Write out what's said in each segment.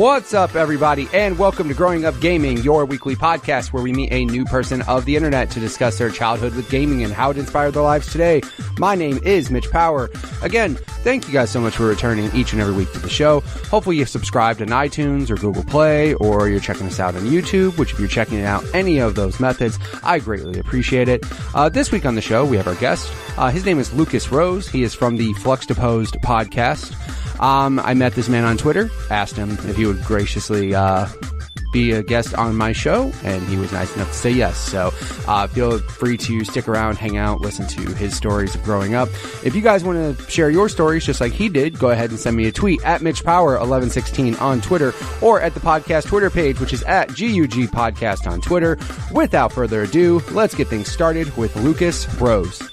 What's up, everybody, and welcome to Growing Up Gaming, your weekly podcast where we meet a new person of the internet to discuss their childhood with gaming and how it inspired their lives today. My name is Mitch Power. Again, thank you guys so much for returning each and every week to the show. Hopefully you've subscribed on iTunes or Google Play, or you're checking us out on YouTube, which if you're checking out any of those methods, I greatly appreciate it. This week on the show, we have our guest. His name is Lucas Rose. He is from the Fluxtaposed podcast. I met this man on Twitter, asked him if he would graciously be a guest on my show, and he was nice enough to say yes. So feel free to stick around, hang out, listen to his stories of growing up. If you guys want to share your stories just like he did, go ahead and send me a tweet at MitchPower1116 on Twitter, or at the podcast Twitter page, which is at GUG Podcast on Twitter. Without further ado, let's get things started with Lucas Rose.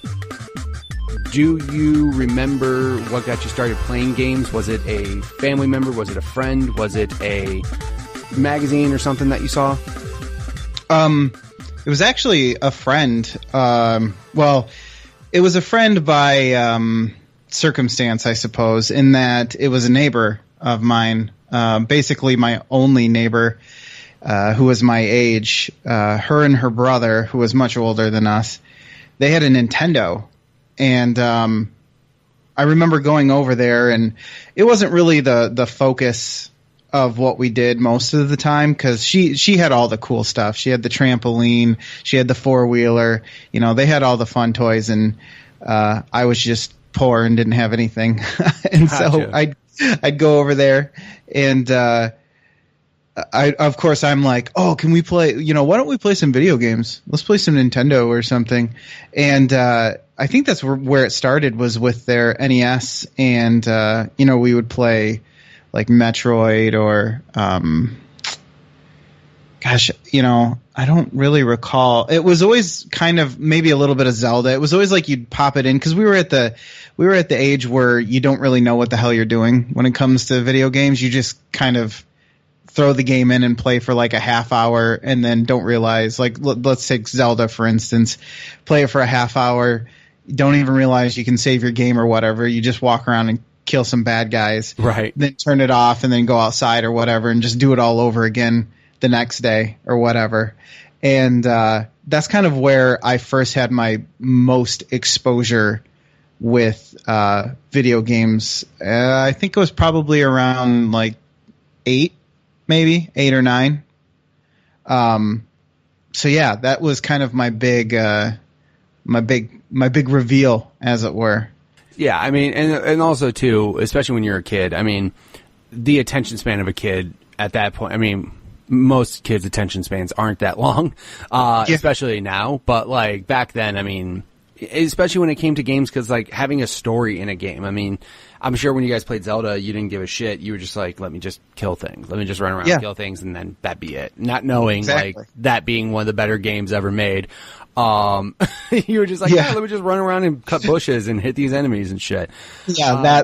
Do you remember what got you started playing games? Was it a family member? Was it a friend? Was it a magazine or something that you saw? It was actually a friend. Well, it was a friend by circumstance, I suppose, in that it was a neighbor of mine, basically my only neighbor, who was my age. Her and her brother, who was much older than us, they had a Nintendo. And I remember going over there, and it wasn't really the focus of what we did most of the time, because she had all the cool stuff. She had the trampoline, she had the four-wheeler, you know, they had all the fun toys, and I was just poor and didn't have anything. And so I'd go over there, and of course I'm like, oh, can we play, why don't we play some video games? Let's play some Nintendo or something. And I think that's where it started, was with their NES, and we would play like Metroid or I don't really recall. It was always kind of maybe a little bit of Zelda. It was always like you'd pop it in, because we were at the age where you don't really know what the hell you're doing when it comes to video games. You just kind of throw the game in and play for like a half hour, and then don't realize, like, let's take Zelda, for instance, play it for a half hour, don't even realize you can save your game or whatever. You just walk around and kill some bad guys, right? Then turn it off and then go outside or whatever and just do it all over again the next day or whatever. And that's kind of where I first had my most exposure with video games. I think it was probably around like 8 or 9. So yeah, that was kind of my big reveal, as it were. Yeah, I mean, and also too, especially when you're a kid, I mean, the attention span of a kid at that point, I mean, most kids' attention spans aren't that long, especially now, but like back then, I mean, especially when it came to games, because like having a story in a game, I mean, I'm sure when you guys played Zelda, you didn't give a shit. You were just like, let me just kill things. Let me just run around and kill things, and then that'd be it. Not knowing like that being one of the better games ever made. You were just like, let me just run around and cut bushes and hit these enemies and shit. Yeah,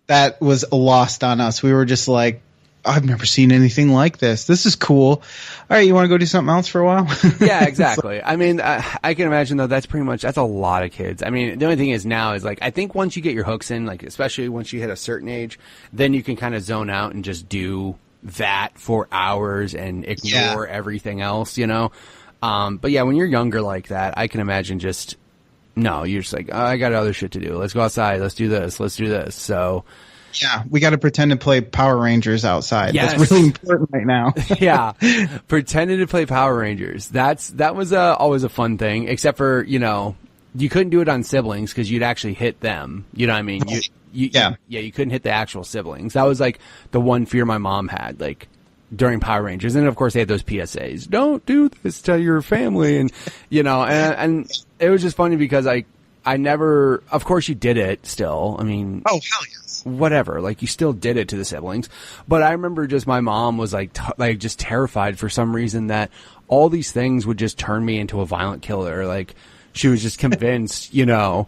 that was lost on us. We were just like, I've never seen anything like this. This is cool. All right, you want to go do something else for a while? Yeah, exactly. I mean, I can imagine, though, that's a lot of kids. I mean, the only thing is now is, like, I think once you get your hooks in, like, especially once you hit a certain age, then you can kind of zone out and just do that for hours and ignore everything else, you know? But yeah, when you're younger like that, I can imagine you're just like, oh, I got other shit to do. Let's go outside. Let's do this. So... yeah, we got to pretend to play Power Rangers outside. Yes. That's really important right now. Yeah, pretending to play Power Rangers. That was always a fun thing, except for, you couldn't do it on siblings because you'd actually hit them. You know what I mean? You couldn't hit the actual siblings. That was like the one fear my mom had, like, during Power Rangers. And of course they had those PSAs. Don't do this to your family. And, and it was just funny because I never, of course you did it still. I mean, oh, hell yes. Whatever, like you still did it to the siblings. But I remember just my mom was like just terrified for some reason that all these things would just turn me into a violent killer. Like she was just convinced, oh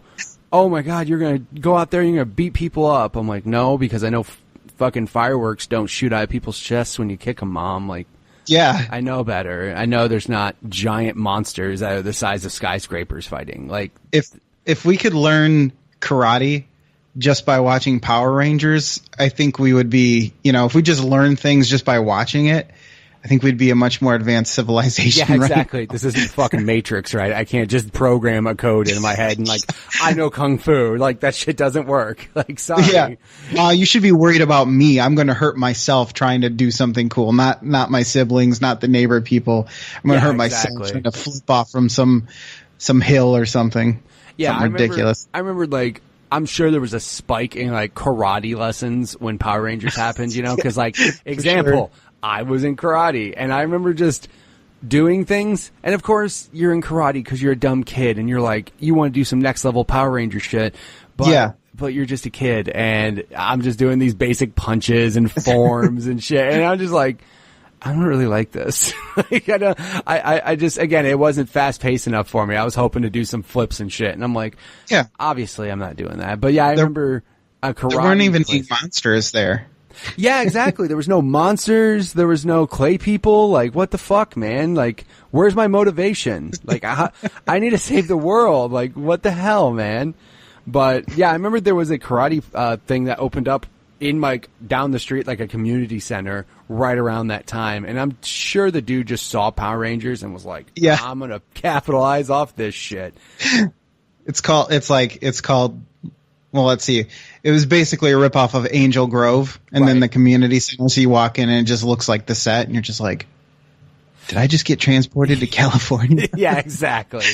my God, you're going to go out there and you're going to beat people up. I'm like, no, because I know fucking fireworks don't shoot out of people's chests when you kick them, Mom. Like, yeah, I know better. I know there's not giant monsters that are the size of skyscrapers fighting. Like, if we could learn karate just by watching Power Rangers, I think we would be, if we just learned things just by watching it, I think we'd be a much more advanced civilization. Yeah, exactly. Right? This isn't fucking Matrix, right? I can't just program a code in my head and I know Kung Fu. Like, that shit doesn't work. Like, sorry. Yeah. You should be worried about me. I'm going to hurt myself trying to do something cool. Not my siblings, not the neighbor people. I'm going to hurt myself trying to flip off from some hill or something. Yeah, something ridiculous. I remember I'm sure there was a spike in karate lessons when Power Rangers happened, because example, sure. I was in karate and I remember just doing things. And of course you're in karate because you're a dumb kid and you're you want to do some next level Power Ranger shit. But you're just a kid and I'm just doing these basic punches and forms and shit. And I'm just I don't really like this. I just, again, it wasn't fast paced enough for me. I was hoping to do some flips and shit. And I'm obviously I'm not doing that. But I remember a karate. There weren't even any monsters there. Yeah, exactly. There was no monsters. There was no clay people. What the fuck, man? Where's my motivation? I need to save the world. What the hell, man? But I remember there was a karate thing that opened up in down the street, a community center right around that time. And I'm sure the dude just saw Power Rangers and was I'm going to capitalize off this shit. It's called, well, let's see. It was basically a ripoff of Angel Grove and then the community center. So you walk in and it just looks like the set and you're just did I just get transported to California? Yeah, exactly.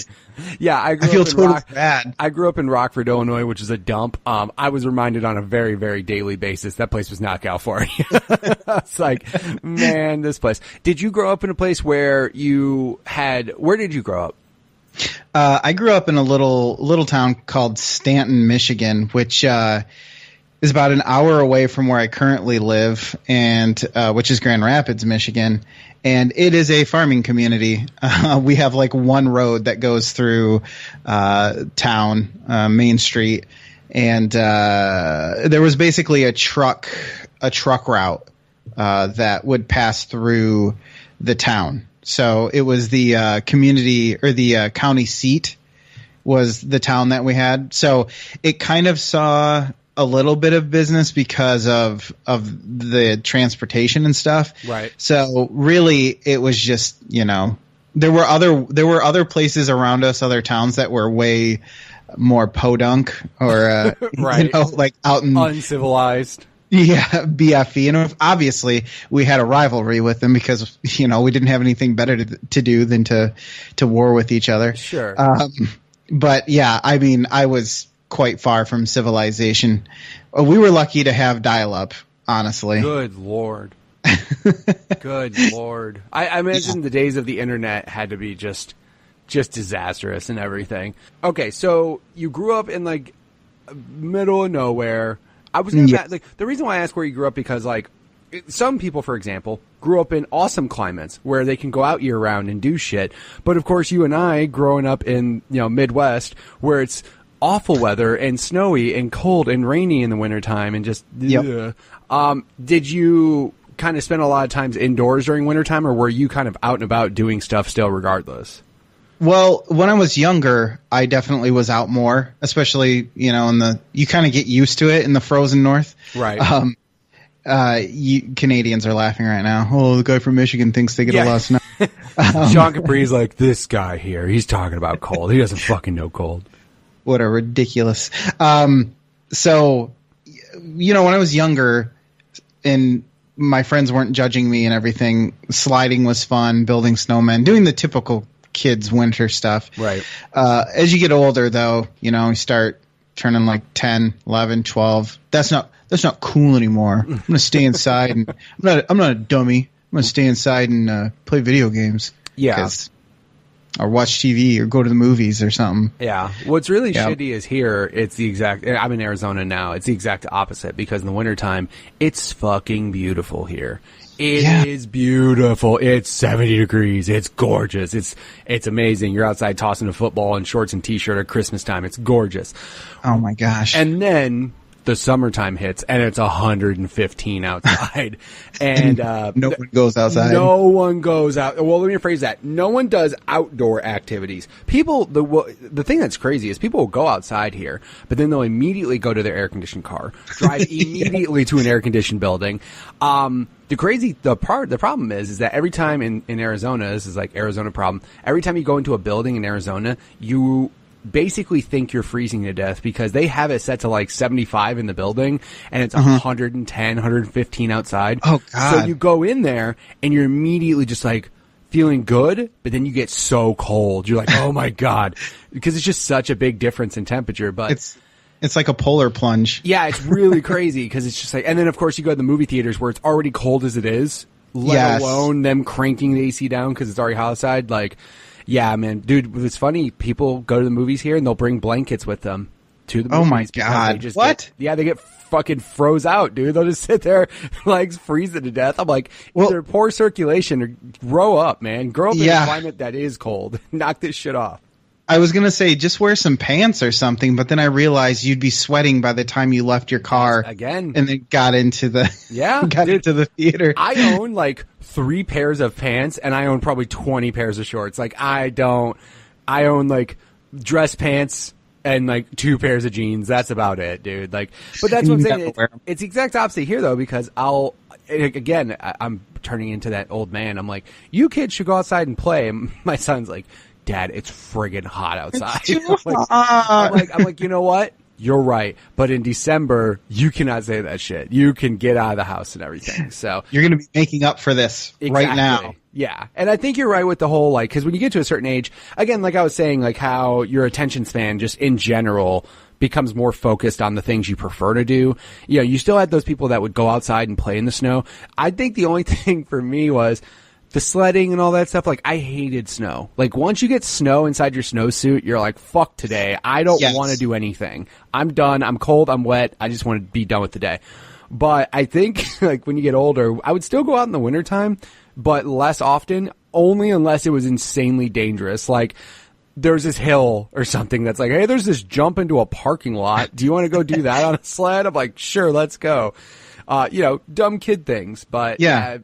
Yeah, I feel totally bad. I grew up in Rockford, Illinois, which is a dump. I was reminded on a very, very daily basis that place was not California. It's man, this place. Did you grow up in a place where where did you grow up? I grew up in a little town called Stanton, Michigan, which is about an hour away from where I currently live, and which is Grand Rapids, Michigan. And it is a farming community. We have one road that goes through town, Main Street, and there was basically a truck route that would pass through the town. So it was the community or the county seat was the town that we had. So it kind of saw a little bit of business because of the transportation and stuff. Right. So really it was just, there were other places around us, other towns that were way more podunk or, right. Out in uncivilized. Yeah, BFE. And obviously we had a rivalry with them because, we didn't have anything better to do than to war with each other. Sure. But yeah, I mean, I was quite far from civilization. We were lucky to have dial-up, honestly. Good Lord. Good Lord. I imagine the days of the internet had to be just disastrous and everything. Okay, so you grew up in middle of nowhere. I was gonna the reason why I asked where you grew up because some people, for example, grew up in awesome climates where they can go out year round and do shit. But of course, you and I, growing up in Midwest, where it's awful weather and snowy and cold and rainy in the wintertime and just did you kind of spend a lot of times indoors during wintertime, or were you kind of out and about doing stuff still regardless? Well, when I was younger, I definitely was out more, especially, you kind of get used to it in the frozen north. Right. Canadians are laughing right now. Oh, the guy from Michigan thinks they get a lot of snow. Sean Capri's this guy here, he's talking about cold. He doesn't fucking know cold. What a ridiculous. So, when I was younger and my friends weren't judging me and everything, sliding was fun, building snowmen, doing the typical kids' winter stuff. Right. As you get older, though, you start turning 10, 11, 12. That's not cool anymore. I'm going to stay inside and I'm not a dummy. I'm going to stay inside and play video games. Yeah. Or watch TV or go to the movies or something. Yeah. What's really shitty is here, it's the exact, I'm in Arizona now, it's the exact opposite because in the wintertime, it's fucking beautiful here. It is beautiful. It's 70 degrees. It's gorgeous. It's amazing. You're outside tossing a football in shorts and t-shirt at Christmas time. It's gorgeous. Oh my gosh. And then the summertime hits and it's 115 outside and no one goes outside. No one goes out. Well, let me rephrase that. No one does outdoor activities. People, the thing that's crazy is people will go outside here, but then they'll immediately go to their air conditioned car, drive immediately to an air conditioned building. The problem is that every time in Arizona, this is like Arizona problem. Every time you go into a building in Arizona, you basically think you're freezing to death because they have it set to like 75 in the building and it's 110, 115 outside. Oh God. So you go in there and you're immediately just like feeling good, but then you get so cold. You're like, oh my God, because it's just such a big difference in temperature. But it's like a polar plunge. Yeah, it's really crazy because it's just like, and then of course you go to the movie theaters where it's already cold as it is, let alone them cranking the AC down because it's already hot outside. Like, yeah, man, dude, it's funny. People go to the movies here and they'll bring blankets with them to the movies. Oh my God. They get fucking froze out, dude. They'll just sit there, legs freezing to death. I'm like, either poor circulation or grow up, man. Grow up in a climate that is cold. Knock this shit off. I was going to say, just wear some pants or something, but then I realized you'd be sweating by the time you left your car. Again. And then got into the into the theater. I own like 3 pairs of pants and I own probably 20 pairs of shorts. Like I own like dress pants and like 2 pairs of jeans. That's about it, dude. Like, but that's what I'm saying. It's the exact opposite here though, because I'm turning into that old man. I'm like, you kids should go outside and play. And my son's like, Dad, it's friggin' hot outside. I'm like, you know what? You're right. But in December, you cannot say that shit. You can get out of the house and everything. So you're going to be making up for this right now. Yeah. And I think you're right with the whole, like, cause when you get to a certain age, again, like I was saying, like how your attention span just in general becomes more focused on the things you prefer to do. You know, you still had those people that would go outside and play in the snow. I think the only thing for me was the sledding and all that stuff. Like, I hated snow. Like, once you get snow inside your snowsuit, you're like, fuck today. I don't want to do anything. I'm done. I'm cold. I'm wet. I just want to be done with the day. But I think, like, when you get older, I would still go out in the wintertime, but less often, only unless it was insanely dangerous. Like, there's this hill or something that's like, hey, there's this jump into a parking lot. Do you want to go do that on a sled? I'm like, sure, let's go. Dumb kid things, but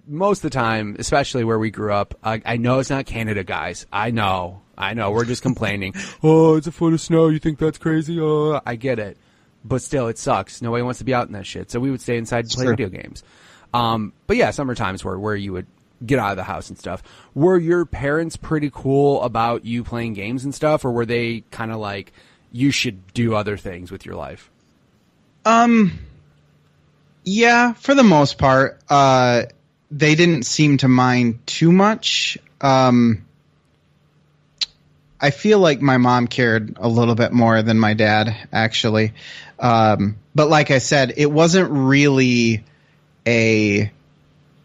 most of the time, especially where we grew up, I know it's not Canada, guys. I know. We're just complaining. Oh, it's a foot of snow. You think that's crazy? Oh, I get it. But still, it sucks. Nobody wants to be out in that shit. So we would stay inside and play video games. But yeah, summer times where you would get out of the house and stuff. Were your parents pretty cool about you playing games and stuff, or were they kind of like, you should do other things with your life? Yeah, for the most part, they didn't seem to mind too much. I feel like my mom cared a little bit more than my dad, actually. But like I said, it wasn't really a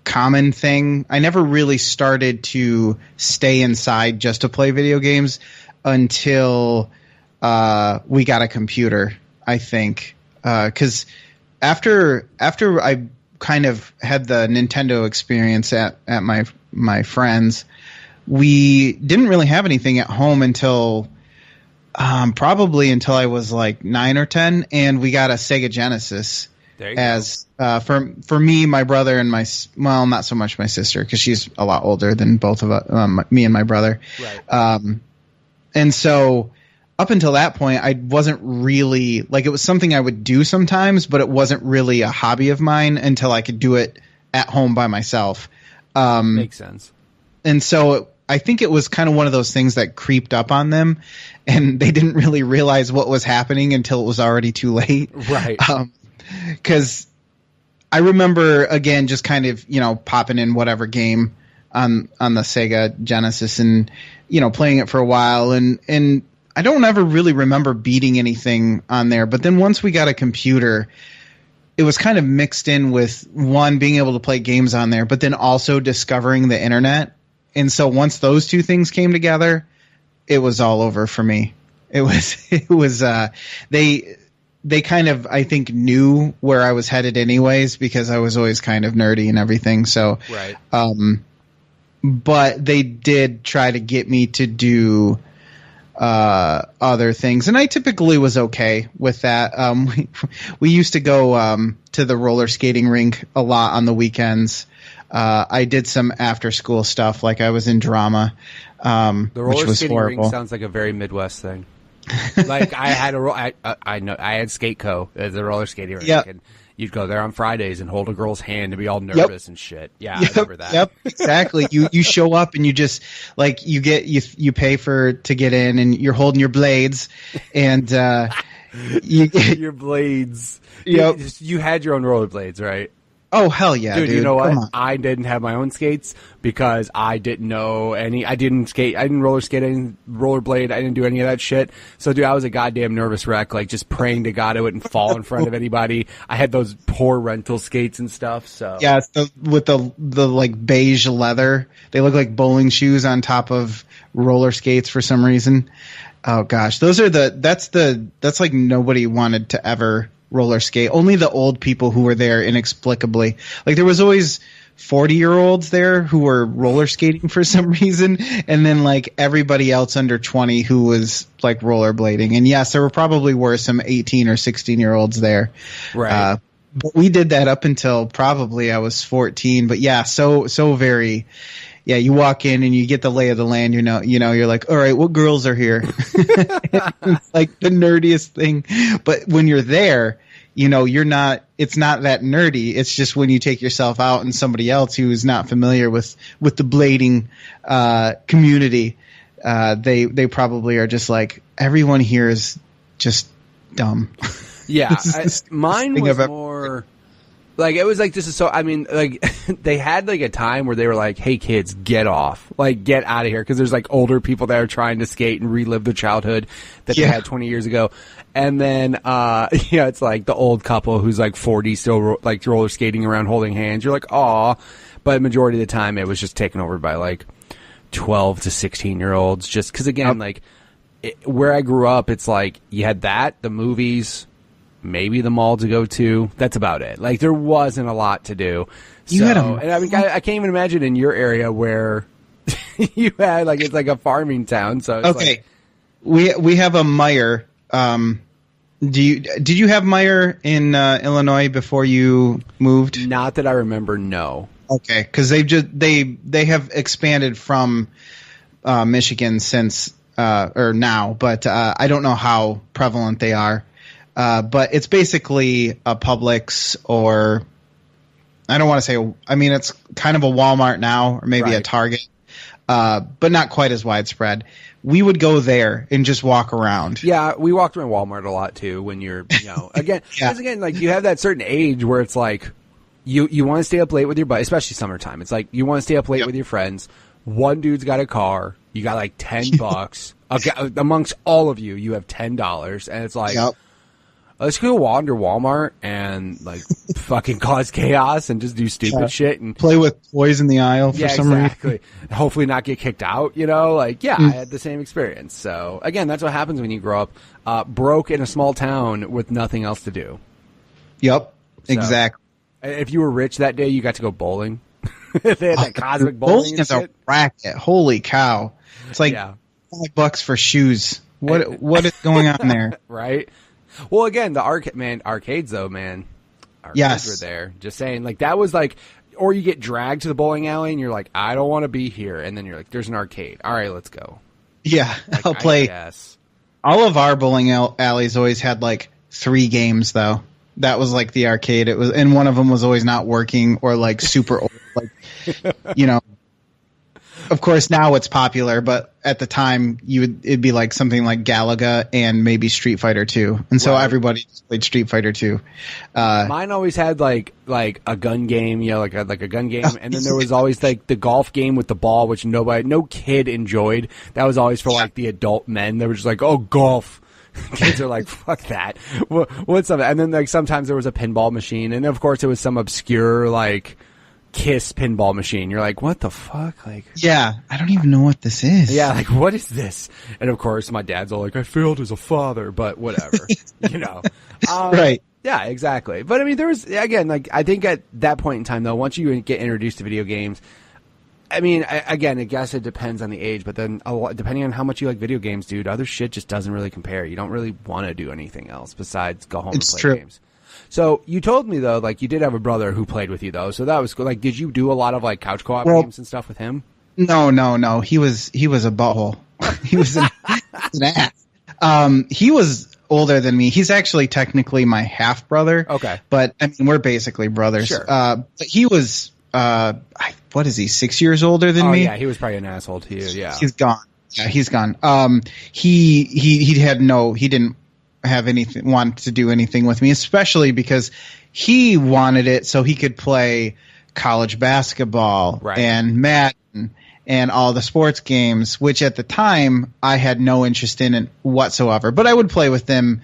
common thing. I never really started to stay inside just to play video games until we got a computer, I think. 'Cause after I kind of had the Nintendo experience at my friends, we didn't really have anything at home until probably until I was like 9 or 10, and we got a Sega Genesis. There you go. For me, my brother, and not so much my sister, because she's a lot older than both of us, me and my brother. Right. And so up until that point, I wasn't really, like, it was something I would do sometimes, but it wasn't really a hobby of mine until I could do it at home by myself. Makes sense. And so I think it was kind of one of those things that creeped up on them, and they didn't really realize what was happening until it was already too late. Right. 'Cause I remember, again, just kind of, popping in whatever game on the Sega Genesis and, playing it for a while. And I don't ever really remember beating anything on there. But then once we got a computer, it was kind of mixed in with, one, being able to play games on there, but then also discovering the internet. And so once those two things came together, it was all over for me. They kind of, I think, knew where I was headed anyways, because I was always kind of nerdy and everything. So, right. But they did try to get me to do other things. And I typically was okay with that. We used to go to the roller skating rink a lot on the weekends. I did some after school stuff, like I was in drama, The roller which was skating horrible. rink sounds like a very Midwest thing. Like I had I know I had Skateco as a roller skating rink, Yep. and you'd go there on Fridays and hold a girl's hand and be all nervous and shit. Yeah, I remember that. Yep, exactly. You show up and you just like you pay to get in, and you're holding your blades, and you get Your blades. Yep. You had your own rollerblades, right? Oh hell yeah, dude! You know Come what? on. I didn't have my own skates because I didn't know any. I didn't skate. I didn't roller skate. I didn't rollerblade. I didn't do any of that shit. So, dude, I was a goddamn nervous wreck. Like, just praying to God I wouldn't fall in front of anybody. I had those poor rental skates and stuff. So Yeah, it's with the like beige leather. They look like bowling shoes on top of roller skates for some reason. Oh gosh, that's like nobody wanted to ever roller skate. Only the old people who were there inexplicably. Like there was always 40-year-olds there who were roller skating for some reason, and then like everybody else under 20 who was like rollerblading. And yes, there probably were some 18 or 16-year-olds there. right. But we did that up until probably I was 14. But yeah, so very. Yeah, you walk in and you get the lay of the land. You know, you're like, all right, what girls are here? It's like the nerdiest thing. But when you're there, you're not. It's not that nerdy. It's just when you take yourself out and somebody else who is not familiar with the blading community, they probably are just like, everyone here is just dumb. Yeah, mine thing was I've ever- more like, it was like, this is so, I mean, like, they had like a time where they were like, hey kids, get off, like, get out of here, because there's like older people that are trying to skate and relive their childhood that they had 20 years ago. And then it's like the old couple who's like 40 still like roller skating around holding hands. You're like, aw. But majority of the time it was just taken over by like 12 to 16-year-olds, just because, again, like, where I grew up, it's like you had that, the movies, maybe the mall to go to. That's about it. Like, there wasn't a lot to do. You had and I mean, I can't even imagine in your area where you had like, it's like a farming town. So it's okay, we have a Meijer. Did you have Meijer in Illinois before you moved? not that I remember. No. Okay, because they have expanded from Michigan since or now, but I don't know how prevalent they are. But it's basically a Publix, or I don't want to say. I mean, it's kind of a Walmart now, or maybe a Right. Target, but not quite as widespread. We would go there and just walk around. Yeah, we walked around Walmart a lot too. When you're, again, Yeah. because again, like, you have that certain age where it's like you want to stay up late with your buddy, especially summertime. It's like you want to stay up late with your friends. One dude's got a car. You got like $10. Okay, amongst all of you, you have $10, and it's like, Yep. let's go wander Walmart and like fucking cause chaos and just do stupid shit and Play with toys in the aisle for some reason. exactly. Hopefully not get kicked out, like, I had the same experience. So again, that's what happens when you grow up broke in a small town with nothing else to do. Yep, exactly. If you were rich that day, you got to go bowling. They had that cosmic bowling Bowling and is a shit. racket. Holy cow! It's like Yeah. $5 for shoes. What is going on there? Right? Well, again, the arcades though, man. Arcades Yes. were there. Just saying, like, that was like, or you get dragged to the bowling alley and you're like, I don't want to be here. And then you're like, there's an arcade. All right, let's go. Yeah, Like, I'll play. Yes. All of our bowling alleys always had like 3 games though. That was like the arcade. It was, and one of them was always not working or like super old. Like, of course now it's popular, but at the time it'd be like something like Galaga and maybe Street Fighter 2. And so Right. everybody just played Street Fighter 2. Mine always had like a gun game, like a gun game, and then there was always like the golf game with the ball, which no kid enjoyed. That was always for like the adult men. They were just like, oh, golf. Kids are like, fuck that. What's up? And then like sometimes there was a pinball machine, and of course it was some obscure like Kiss pinball machine. You're like, what the fuck? Like, Yeah, I don't even know what this is. yeah, like, what is this? And of course my dad's all like, I failed as a father, but whatever, Right. Yeah, exactly. But I mean, there was, again, like, I think at that point in time though, once you get introduced to video games, I mean, again, I guess it depends on the age, but then depending on how much you like video games, dude, other shit just doesn't really compare. You don't really want to do anything else besides go home and play games. So you told me though, like you did have a brother who played with you though, so that was cool. Like, did you do a lot of like couch co-op games and stuff with him? No. He was a butthole. He was an ass. He was older than me. He's actually technically my half brother. Okay, but I mean we're basically brothers. Sure. But he was what is he? 6 years older than me? Yeah, he was probably an asshole to you. Yeah, he's gone. Yeah, he's gone. He didn't have anything want to do anything with me, especially because he wanted it so he could play college basketball and Madden and all the sports games, which at the time I had no interest in it whatsoever. But I would play with them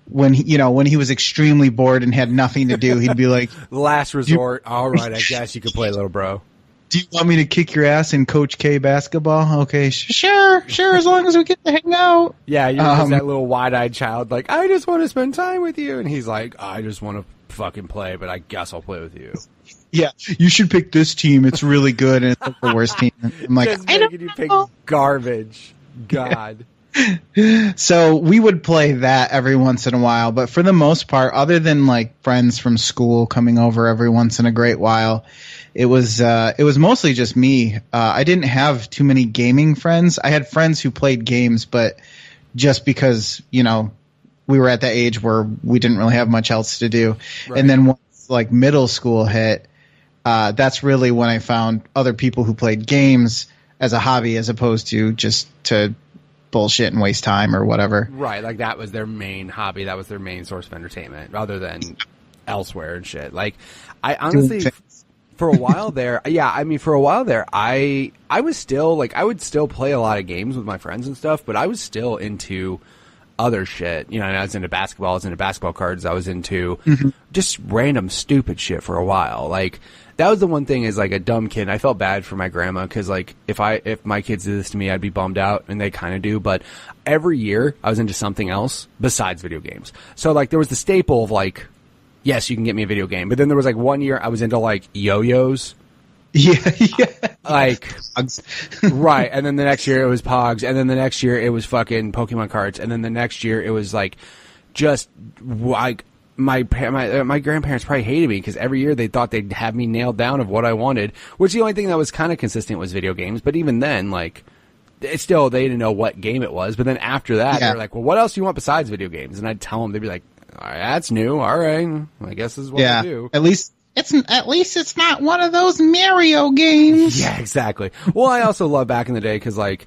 when he was extremely bored and had nothing to do. He'd be like, "Last resort. All right, I guess you could play, little bro. Do you want me to kick your ass in Coach K basketball? Okay, sure, as long as we get to hang out." Yeah, you're just that little wide-eyed child, like, I just want to spend time with you. And he's like, I just want to fucking play, but I guess I'll play with you. Yeah, you should pick this team. It's really good, and it's like the worst team. I'm like, just making you pick garbage. God. So we would play that every once in a while, but for the most part, other than like friends from school coming over every once in a great while, it was mostly just me. I didn't have too many gaming friends. I had friends who played games, but just because, we were at that age where we didn't really have much else to do. Right. And then once like middle school hit, that's really when I found other people who played games as a hobby as opposed to just to bullshit and waste time or whatever. Right, like that was their main hobby. That was their main source of entertainment other than elsewhere and shit. Like, I honestly... For a while there, I was still like, I would still play a lot of games with my friends and stuff, but I was still into other shit. I was into basketball, I was into basketball cards, I was into just random stupid shit for a while. Like, that was the one thing as like a dumb kid. I felt bad for my grandma because like if my kids did this to me, I'd be bummed out, and they kind of do. But every year I was into something else besides video games. So like there was the staple of like, yes, you can get me a video game. But then there was like 1 year I was into like yo-yos. Yeah. Like, right. And then the next year it was Pogs. And then the next year it was fucking Pokemon cards. And then the next year it was like just like my grandparents probably hated me because every year they thought they'd have me nailed down of what I wanted, which the only thing that was kind of consistent was video games. But even then, like, it's still, they didn't know what game it was. But then after that, they were like, well, what else do you want besides video games? And I'd tell them, they'd be like, all right, that's new. All right, I guess this is what we do. At least it's not one of those Mario games. Yeah, exactly. Well, I also love back in the day because like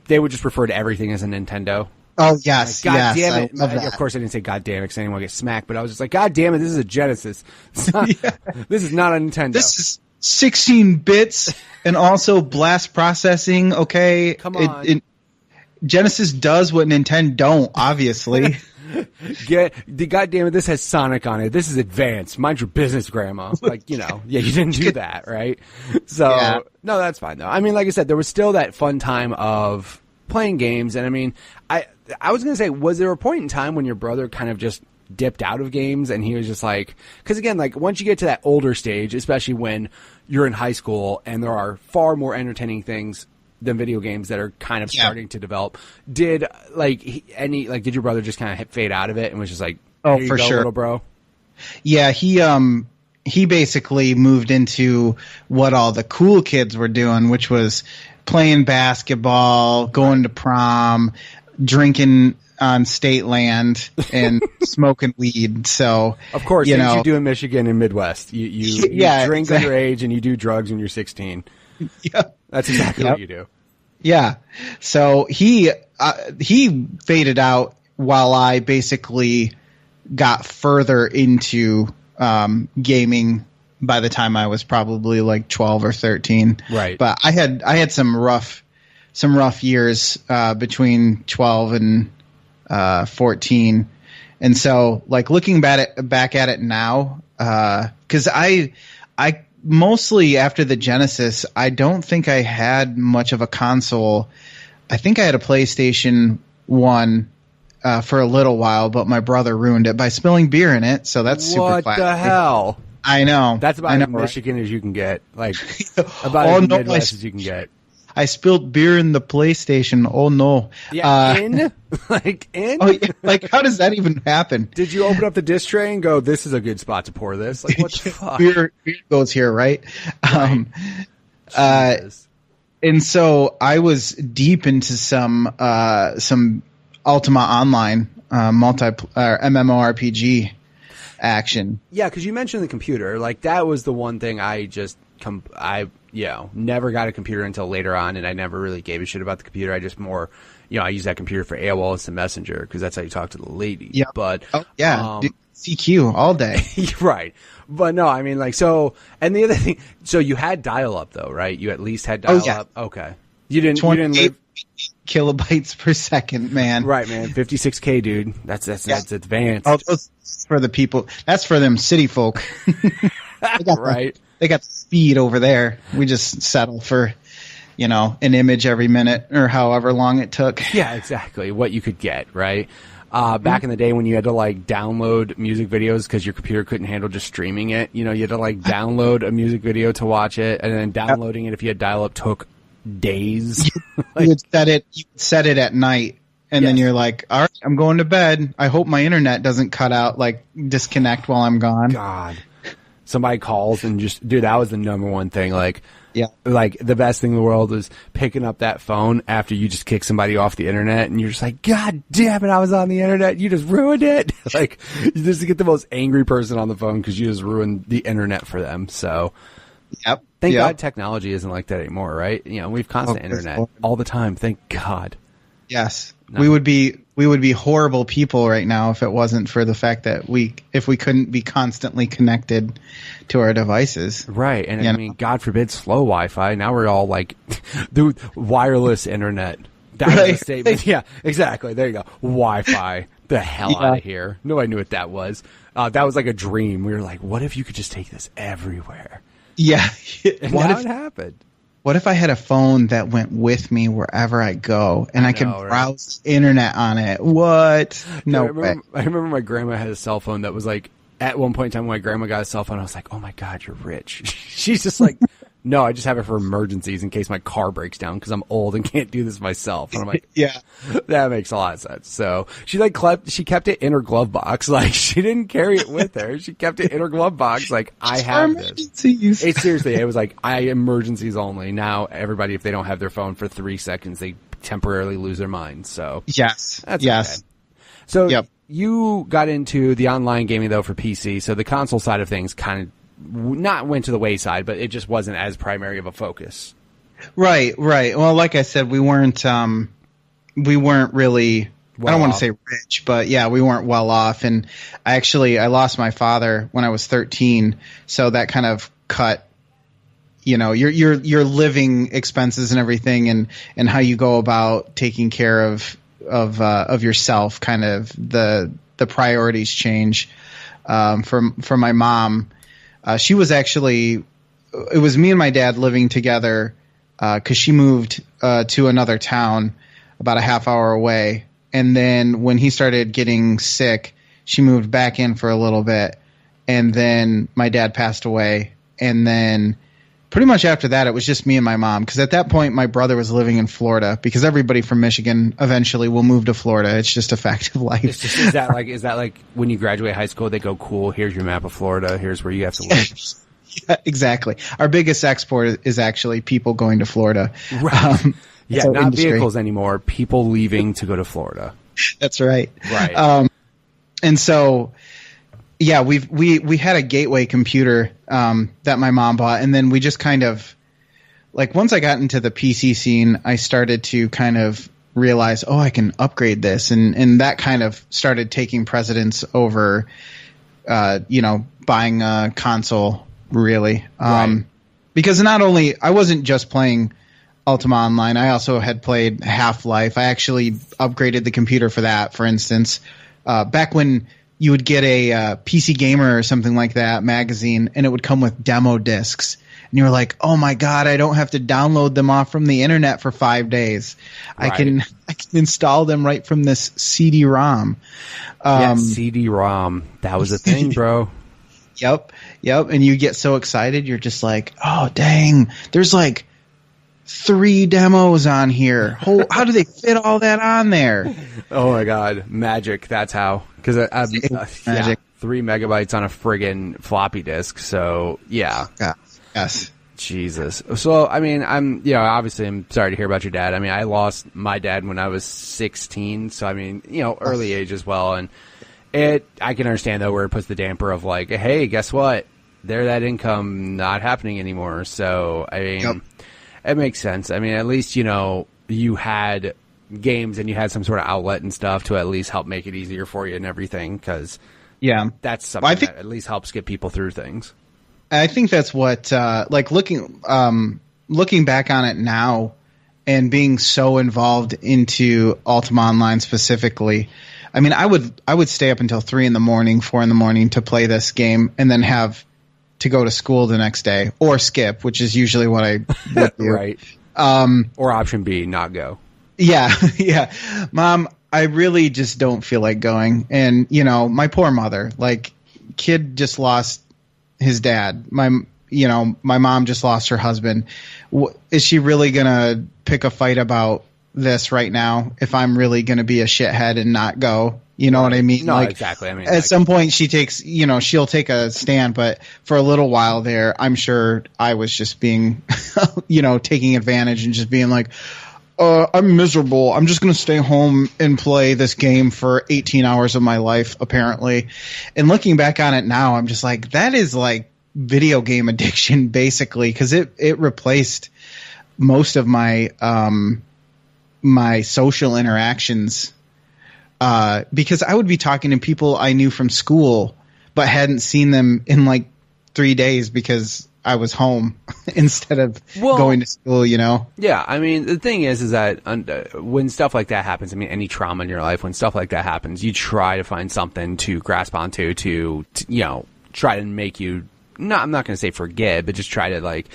they would just refer to everything as a Nintendo. Oh yes, like, God yes, damn it! Of course, I didn't say God damn it because I didn't want to get smacked. But I was just like, God damn it! This is a Genesis. This is not a Nintendo. This is 16 bits and also blast processing. Okay, come on. Genesis does what Nintendo don't, obviously. God damn it! This has Sonic on it. This is advanced. Mind your business, Grandma. Like, you didn't do that, right? So no, that's fine though. I mean, like I said, there was still that fun time of playing games, and I mean, I was gonna say, was there a point in time when your brother kind of just dipped out of games and he was just like, because again, like once you get to that older stage, especially when you're in high school and there are far more entertaining things than video games that are kind of starting to develop, did your brother just kind of fade out of it and was just like, oh, for sure, little bro? Yeah, he basically moved into what all the cool kids were doing, which was playing basketball, going to prom, drinking on state land, and smoking weed. So of course, things you do in Michigan and Midwest. You drink underage and you do drugs when you're 16. Yeah. That's exactly what you do. Yeah. So he faded out while I basically got further into gaming by the time I was probably like 12 or 13. Right. But I had some rough years between 12 and 14. And so like looking back at it now, cuz I mostly after the Genesis, I don't think I had much of a console. I think I had a PlayStation 1 for a little while, but my brother ruined it by spilling beer in it. So that's super classic. What the hell? I know. That's about as Michigan as you can get. Like, about as Midwest as you can get. I spilled beer in the PlayStation. Oh, no. Yeah, in? Like, in? Oh, yeah. Like, how does that even happen? Did you open up the disc tray and go, this is a good spot to pour this? Like, what the fuck? Beer goes here, right? And so I was deep into some Ultima Online MMORPG action. Yeah, because you mentioned the computer. Like, that was the one thing I just never got a computer until later on, and I never really gave a shit about the computer. I just more, I use that computer for AOL Instant Messenger because that's how you talk to the ladies. Yeah, but CQ all day. Right. But no, I mean, like, so, and the other thing, so you had dial-up though, right? You at least had dial-up. Yeah. Okay. You didn't live kilobytes per second, man. Right, man. 56K, dude. That's advanced. Oh, those for the people. That's for them city folk. Right. They got speed over there. We just settle for, an image every minute or however long it took. Yeah, exactly. What you could get, right? Back in the day when you had to like download music videos because your computer couldn't handle just streaming it, you had to like download a music video to watch it, and then downloading it if you had dial-up took days. Like, you would set it at night, and then you're like, all right, I'm going to bed. I hope my internet doesn't cut out, like disconnect while I'm gone. God. Somebody calls and dude, that was the number one thing. Like, like the best thing in the world was picking up that phone after you just kick somebody off the internet, and you're just like, God damn it, I was on the internet. You just ruined it. Like, you just get the most angry person on the phone because you just ruined the internet for them. So, thank God technology isn't like that anymore, right? We've constant internet all the time. Thank God. Yes. No. We would be horrible people right now if it wasn't for the fact that if we couldn't be constantly connected to our devices. Right. And I mean, God forbid slow Wi-Fi. Now we're all like, dude, wireless internet. That was a statement. Yeah, exactly. There you go. Wi-Fi. The hell out of here. Nobody knew what that was. That was like a dream. We were like, what if you could just take this everywhere? Yeah. And now it happened. What if I had a phone that went with me wherever I go, and I could browse the internet on it? What? No way. I remember my grandma had a cell phone that was like, at one point in time when my grandma got a cell phone, I was like, oh my God, you're rich. She's just like, no, I just have it for emergencies in case my car breaks down because I'm old and can't do this myself. And I'm like, yeah, that makes a lot of sense. So she kept it in her glove box. Like, she didn't carry it with her. She kept it in her glove box. Like, I have this. It's seriously, it was like, emergencies only. Now everybody, if they don't have their phone for 3 seconds, they temporarily lose their mind. So yes, that's okay. So you got into the online gaming though for PC. So the console side of things kind of not went to the wayside, but it just wasn't as primary of a focus. Right. Well, like I said, we weren't really, I don't want to say rich, but yeah, we weren't well off. And I lost my father when I was 13. So that kind of cut, your living expenses and everything, and how you go about taking care of yourself, kind of the priorities change. For my mom, she was it was me and my dad living together, cause she moved, to another town about a half hour away. And then when he started getting sick, she moved back in for a little bit, and then my dad passed away. And then pretty much after that, it was just me and my mom. Cause at that point, my brother was living in Florida, because everybody from Michigan eventually will move to Florida. It's just a fact of life. Is that like when you graduate high school, they go, cool, here's your map of Florida. Here's where you have to live. Yeah, exactly. Our biggest export is actually people going to Florida. Right. Not industry. Vehicles anymore. People leaving to go to Florida. That's right. Right. And so, yeah, we had a gateway computer that my mom bought, and then we just kind of, like, once I got into the PC scene, I started to kind of realize, I can upgrade this, and that kind of started taking precedence over, buying a console. Really, right. Because I wasn't just playing Ultima Online. I also had played Half-Life. I actually upgraded the computer for that, for instance. Back when you would get a PC Gamer or something like that magazine, and it would come with demo discs. And you were like, oh my God, I don't have to download them off from the internet for 5 days. Right. I can install them right from this CD-ROM. CD-ROM. That was a thing, bro. Yep. And you get so excited, you're just like, oh, dang, there's like 3 demos on here. How do they fit all that on there? Oh my God. Magic. That's how. Because magic. 3 megabytes on a friggin' floppy disk. So yeah. Yes. Jesus. So, I mean, obviously I'm sorry to hear about your dad. I mean, I lost my dad when I was 16. So, I mean, early age as well. And I can understand though where it puts the damper of like, hey, guess what? That income not happening anymore. So, I mean, it makes sense. I mean, at least, you had games and you had some sort of outlet and stuff to at least help make it easier for you and everything. Cause that's something that at least helps get people through things. I think that's what, looking back on it now and being so involved into Ultima Online specifically, I mean, I would stay up until 3 a.m, 4 a.m. to play this game and then have to go to school the next day or skip, which is usually what I would do. Right. Or option B, not go. Yeah. Mom, I really just don't feel like going. And, my poor mother, kid just lost his dad. My mom just lost her husband. Is she really going to pick a fight about this right now if I'm really going to be a shithead and not go? You know what I mean? No, exactly. I mean, at some point she takes, she'll take a stand, but for a little while there, I'm sure I was just being, taking advantage and just being like, I'm miserable. I'm just going to stay home and play this game for 18 hours of my life, apparently. And looking back on it now, I'm just like, that is like video game addiction, basically, because it replaced most of my my social interactions. Because I would be talking to people I knew from school, but hadn't seen them in like 3 days because I was home instead of going to school, Yeah, I mean, the thing is that when stuff like that happens, I mean, any trauma in your life, when stuff like that happens, you try to find something to grasp onto to try to make you, I'm not going to say forget, but just try to like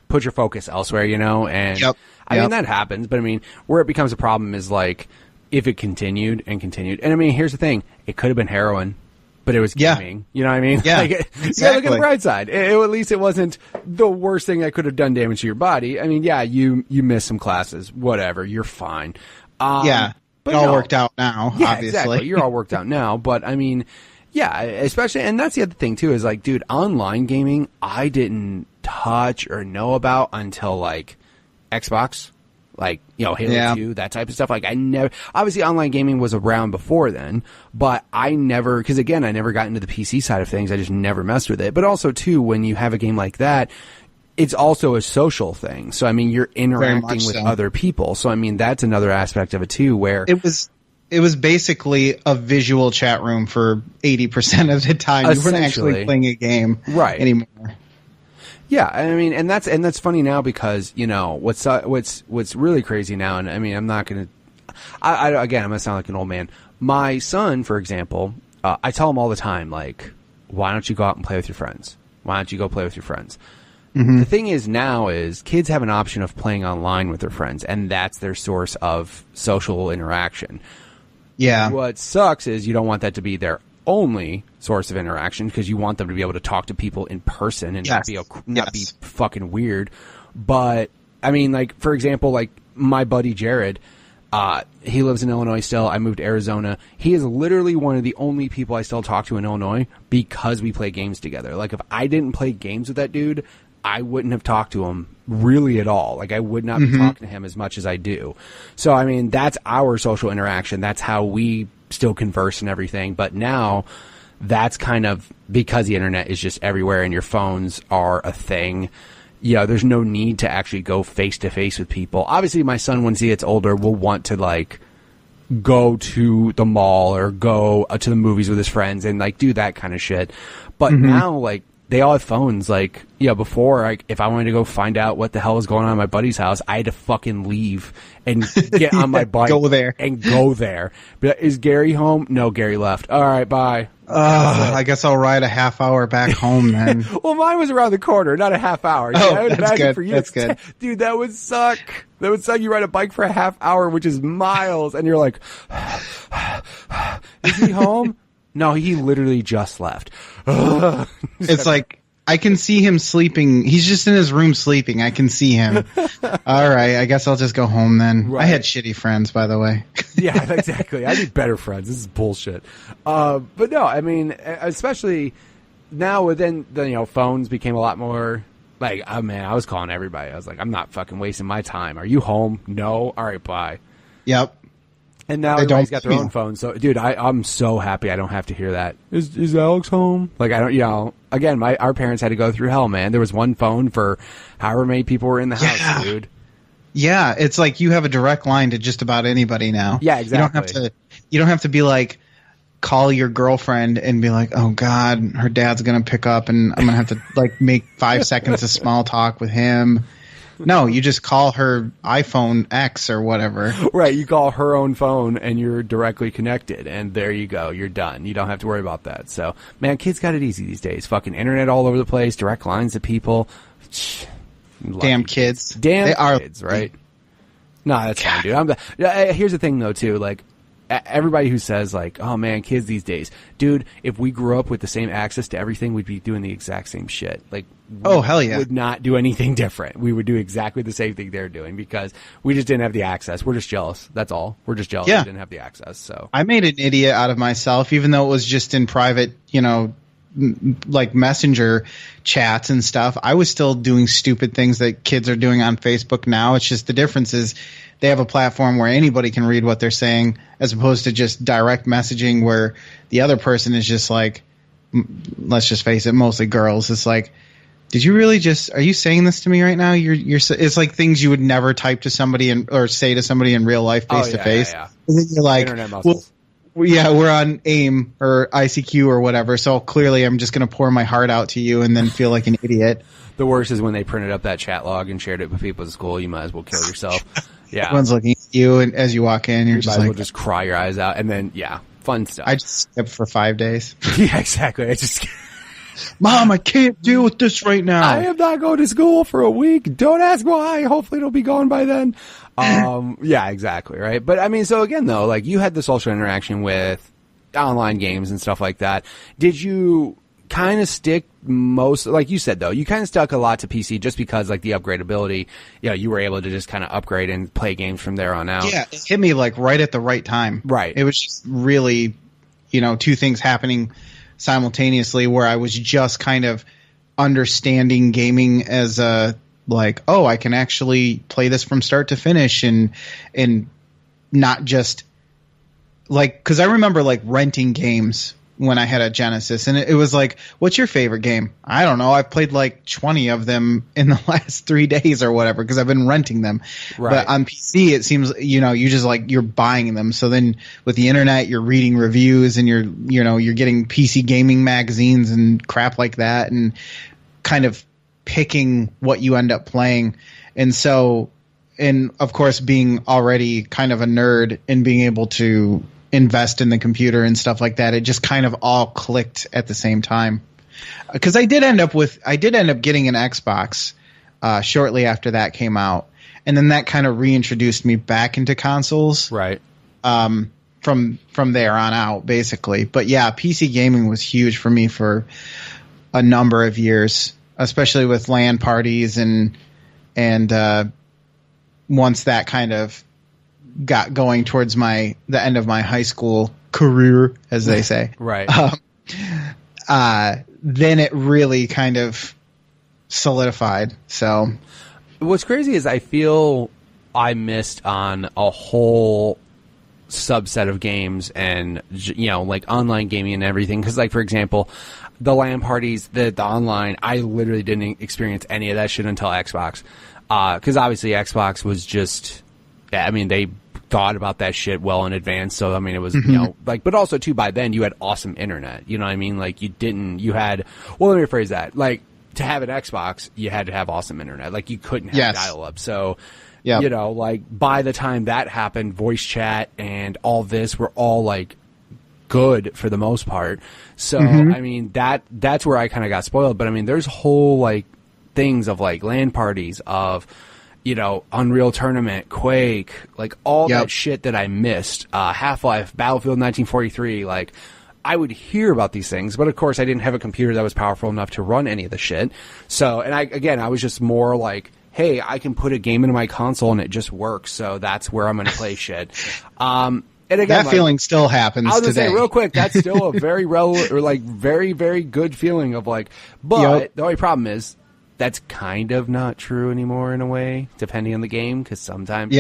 put your focus elsewhere, and I mean, that happens, but I mean, where it becomes a problem is like if it continued, and I mean, here's the thing, it could have been heroin. But it was gaming. You know what I mean? Yeah, exactly. Yeah, look at the bright side. At least it wasn't the worst thing that could have done damage to your body. I mean, yeah, you missed some classes. Whatever. You're fine. But it all worked out now, yeah, obviously. Exactly. You're all worked out now. But, I mean, yeah, especially, and that's the other thing, too, is like, dude, online gaming, I didn't touch or know about until, like, Xbox. Like, Halo 2, that type of stuff. Like, obviously online gaming was around before then, but because again, I never got into the PC side of things. I just never messed with it. But also, too, when you have a game like that, it's also a social thing. So, I mean, you're interacting with other people. So, I mean, that's another aspect of it, too, where it was basically a visual chat room for 80% of the time. You weren't actually playing a game anymore. Yeah, I mean, and that's funny now because what's really crazy now, and I mean, I'm not gonna, again, I'm gonna sound like an old man. My son, for example, I tell him all the time, like, why don't you go out and play with your friends? Why don't you go play with your friends? Mm-hmm. The thing is now is kids have an option of playing online with their friends, and that's their source of social interaction. Yeah. What sucks is you don't want that to be their only source of interaction because you want them to be able to talk to people in person and not be fucking weird. But I mean, like, for example, like my buddy Jared, he lives in Illinois still. I moved to Arizona. He is literally one of the only people I still talk to in Illinois because we play games together. Like, if I didn't play games with that dude, I wouldn't have talked to him really at all. Like, I would not be talking to him as much as I do. So, I mean, that's our social interaction. That's how we still converse and everything. But now that's kind of because the internet is just everywhere and your phones are a thing. There's no need to actually go face to face with people. Obviously, my son, once he gets older, will want to like go to the mall or go to the movies with his friends and like do that kind of shit. But now, like, they all have phones. Like, before, like, if I wanted to go find out what the hell was going on at my buddy's house, I had to fucking leave and get on my bike and go there. But is Gary home? No, Gary left. All right, bye. I guess I'll ride a half hour back home then. Well, mine was around the corner, not a half hour. Oh, that's good. For you, that's good. Dude, that would suck. That would suck. You ride a bike for a half hour, which is miles, and you're like, is he home? No, he literally just left. It's like, I can see him sleeping. He's just in his room sleeping. I can see him. All right, I guess I'll just go home then. Right. I had shitty friends, by the way. Yeah, exactly. I need better friends. This is bullshit. But no, I mean, especially now within the, phones became a lot more like, oh man, I was calling everybody. I was like, I'm not fucking wasting my time. Are you home? No. All right, bye. Yep. And now everybody's got their own phone. So, dude, I'm so happy I don't have to hear that. Is Alex home? Like, I don't, again, our parents had to go through hell, man. There was one phone for however many people were in the house, dude. Yeah, it's like you have a direct line to just about anybody now. Yeah, exactly. You don't have to be like, call your girlfriend and be like, oh God, her dad's going to pick up and I'm going to have to like make 5 seconds of small talk with him. No, you just call her iPhone X or whatever. Right, you call her own phone and you're directly connected, and there you go. You're done. You don't have to worry about that. So, man, kids got it easy these days. Fucking internet all over the place, direct lines to people. Damn kids. Damn kids, right? No, that's fine, dude. Here's the thing, though, too. Like, everybody who says, like, oh, man, kids these days. Dude, if we grew up with the same access to everything, we'd be doing the exact same shit. Like, oh, hell yeah. Would not do anything different. We would do exactly the same thing they're doing because we just didn't have the access. We're just jealous. That's all. We're just jealous we didn't have the access. So I made an idiot out of myself, even though it was just in private, like messenger chats and stuff. I was still doing stupid things that kids are doing on Facebook now. It's just the difference is they have a platform where anybody can read what they're saying as opposed to just direct messaging where the other person is just like, let's just face it, mostly girls. It's like, did you really are you saying this to me right now? It's like things you would never type to somebody or say to somebody in real life face to face. And then you're like, we're on AIM or ICQ or whatever. So clearly I'm just going to pour my heart out to you and then feel like an idiot. The worst is when they printed up that chat log and shared it with people at school. You might as well kill yourself. Yeah. Everyone's looking at you and as you walk in, you're just like, just cry your eyes out. And then, fun stuff. I just skipped for 5 days. Yeah, exactly. Mom, I can't deal with this right now. I am not going to school for a week. Don't ask why. Hopefully it'll be gone by then. Yeah, exactly. Right. But I mean, so again, though, like you had the social interaction with online games and stuff like that. Did you kind of stick like you said, though, you kind of stuck a lot to PC just because like the upgradability, you were able to just kind of upgrade and play games from there on out. Yeah. It hit me like right at the right time. Right. It was just really, two things happening simultaneously where I was just kind of understanding gaming as like, oh, I can actually play this from start to finish and not just like, cause I remember like renting games when I had a Genesis and it was like, what's your favorite game? I don't know. I've played like 20 of them in the last 3 days or whatever, cause I've been renting them. Right. But on PC, it seems, you just like, you're buying them. So then with the internet, you're reading reviews and you're getting PC gaming magazines and crap like that and kind of picking what you end up playing. And so, and of course, being already kind of a nerd and being able to invest in the computer and stuff like that, it just kind of all clicked at the same time. Because I did end up getting an Xbox shortly after that came out, and then that kind of reintroduced me back into consoles. Right. From there on out, basically. But yeah, PC gaming was huge for me for a number of years, especially with LAN parties and once that kind of got going towards the end of my high school career, as they say. Right. Then it really kind of solidified. So what's crazy is I feel I missed on a whole subset of games and, like online gaming and everything. Cause like, for example, the LAN parties, the online, I literally didn't experience any of that shit until Xbox. Cause obviously Xbox was just, they thought about that shit well in advance. So, it was, but also too, by then you had awesome internet. You know what I mean? Like let me rephrase that. Like to have an Xbox, you had to have awesome internet. Like you couldn't have dial up. So, like by the time that happened, voice chat and all this were all like good for the most part. So, that's where I kind of got spoiled. But there's whole like things of like LAN parties of, Unreal Tournament, Quake, like all that shit that I missed. Half-Life, Battlefield 1943, like I would hear about these things, but of course I didn't have a computer that was powerful enough to run any of the shit. So, and I was just more like, hey, I can put a game into my console and it just works. So that's where I'm going to play shit. And again, that feeling still happens I was today. Say real quick, that's still a very very, very good feeling of like, but the only problem is that's kind of not true anymore in a way, depending on the game. Cause sometimes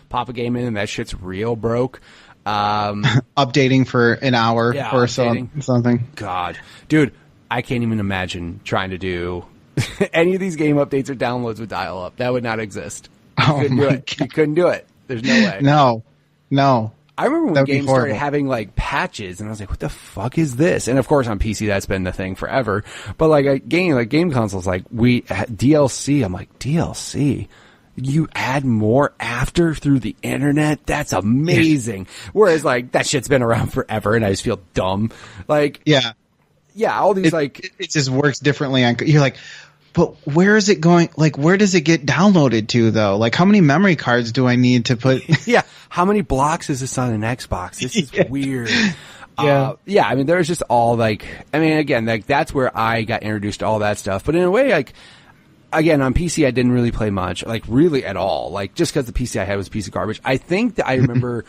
pop a game in and that shit's real broke. Updating for an hour or something. God, dude, I can't even imagine trying to do any of these game updates or downloads with dial-up. That would not exist. You couldn't do it. You couldn't do it. There's no way. No. I remember when games started having like patches, and I was like, "What the fuck is this?" And of course, on PC, that's been the thing forever. But like game consoles, like DLC. I'm like, DLC. You add more after through the internet? That's amazing. Whereas like that shit's been around forever, and I just feel dumb. Like all these it just works differently. You're like, but where is it going? Like, where does it get downloaded to though? Like, how many memory cards do I need to put? How many blocks is this on an Xbox? This is weird. I mean, there's just all like, I mean, again, like that's where I got introduced to all that stuff. But in a way, like, again, on PC, I didn't really play much, like really at all. Like, just because the PC I had was a piece of garbage. I think that I remember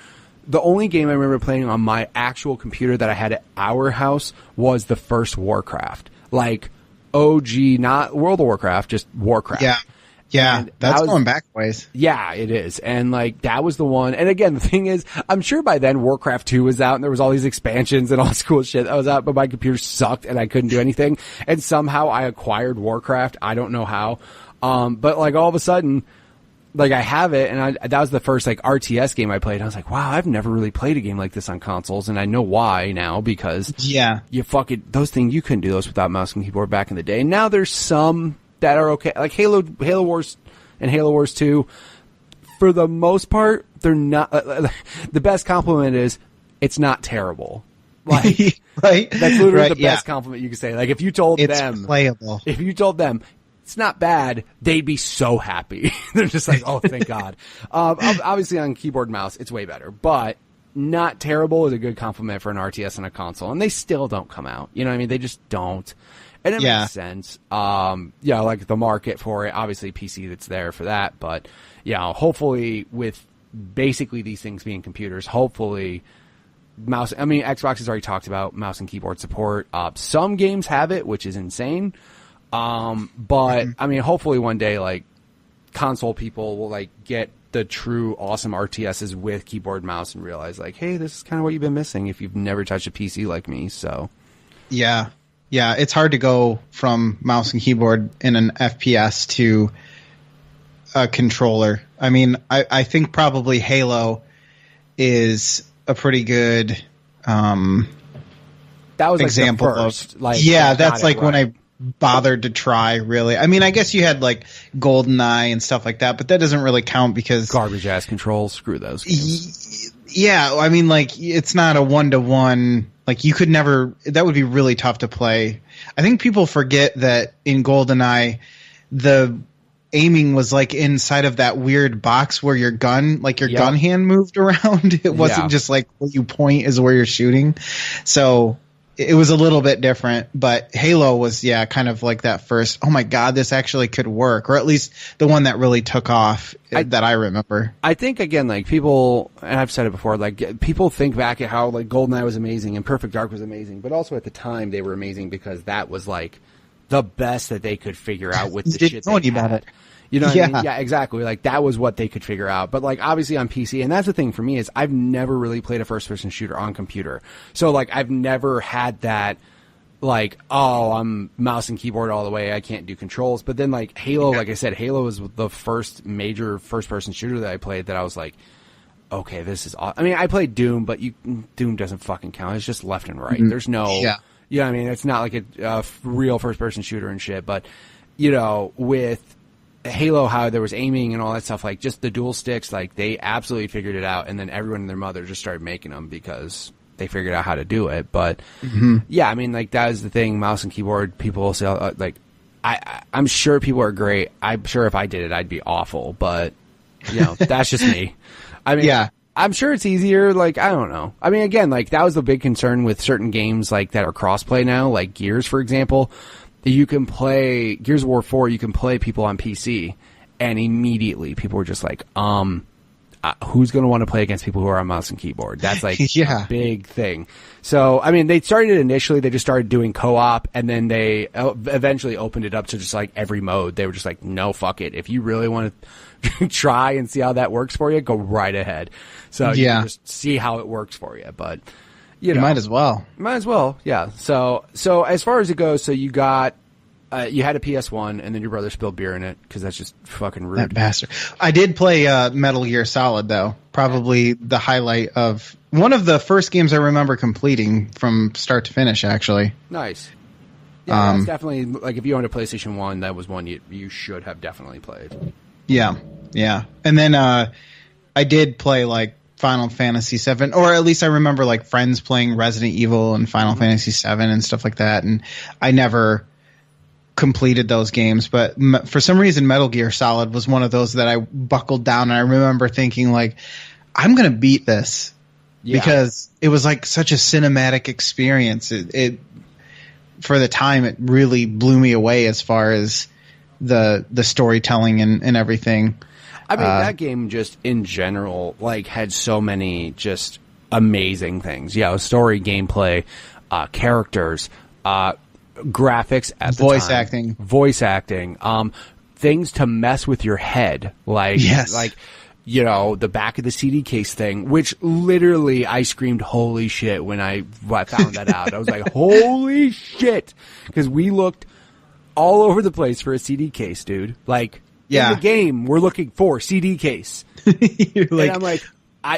the only game I remember playing on my actual computer that I had at our house was the first Warcraft. Like, OG, not World of Warcraft, just Warcraft. Yeah, that's going back ways. Yeah, it is. And like, that was the one. And again, the thing is, I'm sure by then Warcraft 2 was out and there was all these expansions and all this cool shit that was out, but my computer sucked and I couldn't do anything. And somehow I acquired Warcraft. I don't know how. But like all of a sudden, like I have it, and that was the first like RTS game I played. I was like, wow, I've never really played a game like this on consoles, and I know why now, because you those things, you couldn't do those without mouse and keyboard back in the day. And now there's some that are okay, like Halo Wars and Halo Wars 2. For the most part, they're not. The best compliment is it's not terrible. Like, right? That's literally the best compliment you can say. Like if you told them, playable. If you told them it's not bad, they'd be so happy. They're just like, oh, thank God. Obviously on keyboard and mouse, it's way better, but not terrible is a good compliment for an RTS and a console. And they still don't come out. You know what I mean? They just don't. And it makes sense. Like the market for it, obviously PC that's there for that. But hopefully with basically these things being computers, hopefully Xbox has already talked about mouse and keyboard support. Some games have it, which is insane. But I mean, hopefully one day, like console people will like get the true awesome RTSs with keyboard and mouse and realize like, hey, this is kind of what you've been missing if you've never touched a PC like me. So yeah, it's hard to go from mouse and keyboard in an FPS to a controller. I mean, I think probably Halo is a pretty good that was example like the first, of that's like when I bothered to try, really. I mean, I guess you had like GoldenEye and stuff like that, but that doesn't really count because garbage ass controls. Screw those games. I mean, like it's not a 1-to-1. Like you could never. That would be really tough to play. I think people forget that in GoldenEye, the aiming was like inside of that weird box where your gun hand moved around. It wasn't just like where you point is where you're shooting. So it was a little bit different, but Halo was, kind of like that first, oh my God, this actually could work, or at least the one that really took off that I remember. I think, again, like people, and I've said it before, like people think back at how like GoldenEye was amazing and Perfect Dark was amazing, but also at the time they were amazing because that was like the best that they could figure out with the shit they had. You know what I mean? Yeah, exactly. Like that was what they could figure out. But like obviously on PC, and that's the thing for me is I've never really played a first person shooter on computer. So like I've never had that like, oh, I'm mouse and keyboard all the way. I can't do controls. But then like Halo, like I said, Halo was the first major first person shooter that I played that I was like, okay, this is awesome. I mean, I played Doom, but Doom doesn't fucking count. It's just left and right. There's no, you know what I mean? It's not like a real first person shooter and shit. But, with Halo, how there was aiming and all that stuff, like just the dual sticks, like they absolutely figured it out, and then everyone and their mother just started making them because they figured out how to do it. But I mean, like that is the thing. Mouse and keyboard, people will say like, I'm sure people are great. I'm sure if I did it, I'd be awful. But that's just me. I mean, I'm sure it's easier. Like, I don't know. I mean, again, like that was the big concern with certain games like that are crossplay now, like Gears, for example. You can play Gears of War 4. You can play people on PC, and immediately people were just like, who's going to want to play against people who are on mouse and keyboard? That's like a big thing. So, I mean, they started it initially. They just started doing co-op, and then they eventually opened it up to just like every mode. They were just like, no, fuck it. If you really want to try and see how that works for you, go right ahead. So you can just see how it works for you. But you know, might as well. Might as well, yeah. So as far as it goes, so you got. You had a PS1, and then your brother spilled beer in it, because that's just fucking rude. That bastard. I did play Metal Gear Solid, though. Probably the highlight of one of the first games I remember completing from start to finish, actually. Nice. Yeah, that's definitely, like, if you owned a PlayStation 1, that was one you should have definitely played. Yeah. And then I did play, like, Final Fantasy VII, or at least I remember, like, friends playing Resident Evil and Final Fantasy VII and stuff like that, and I never completed those games, but for some reason Metal Gear Solid was one of those that I buckled down, and I remember thinking, like, I'm gonna beat this because it was like such a cinematic experience. It for the time, it really blew me away as far as the storytelling and everything. I mean, that game just in general, like, had so many just amazing things. Yeah, story, gameplay, characters, graphics at the time, voice acting, things to mess with your head, like you know, the back of the CD case thing, which literally I screamed holy shit when I found that out. I was like, holy shit, because we looked all over the place for a CD case, dude. Like, in the game, we're looking for CD case. You're like, and I'm like,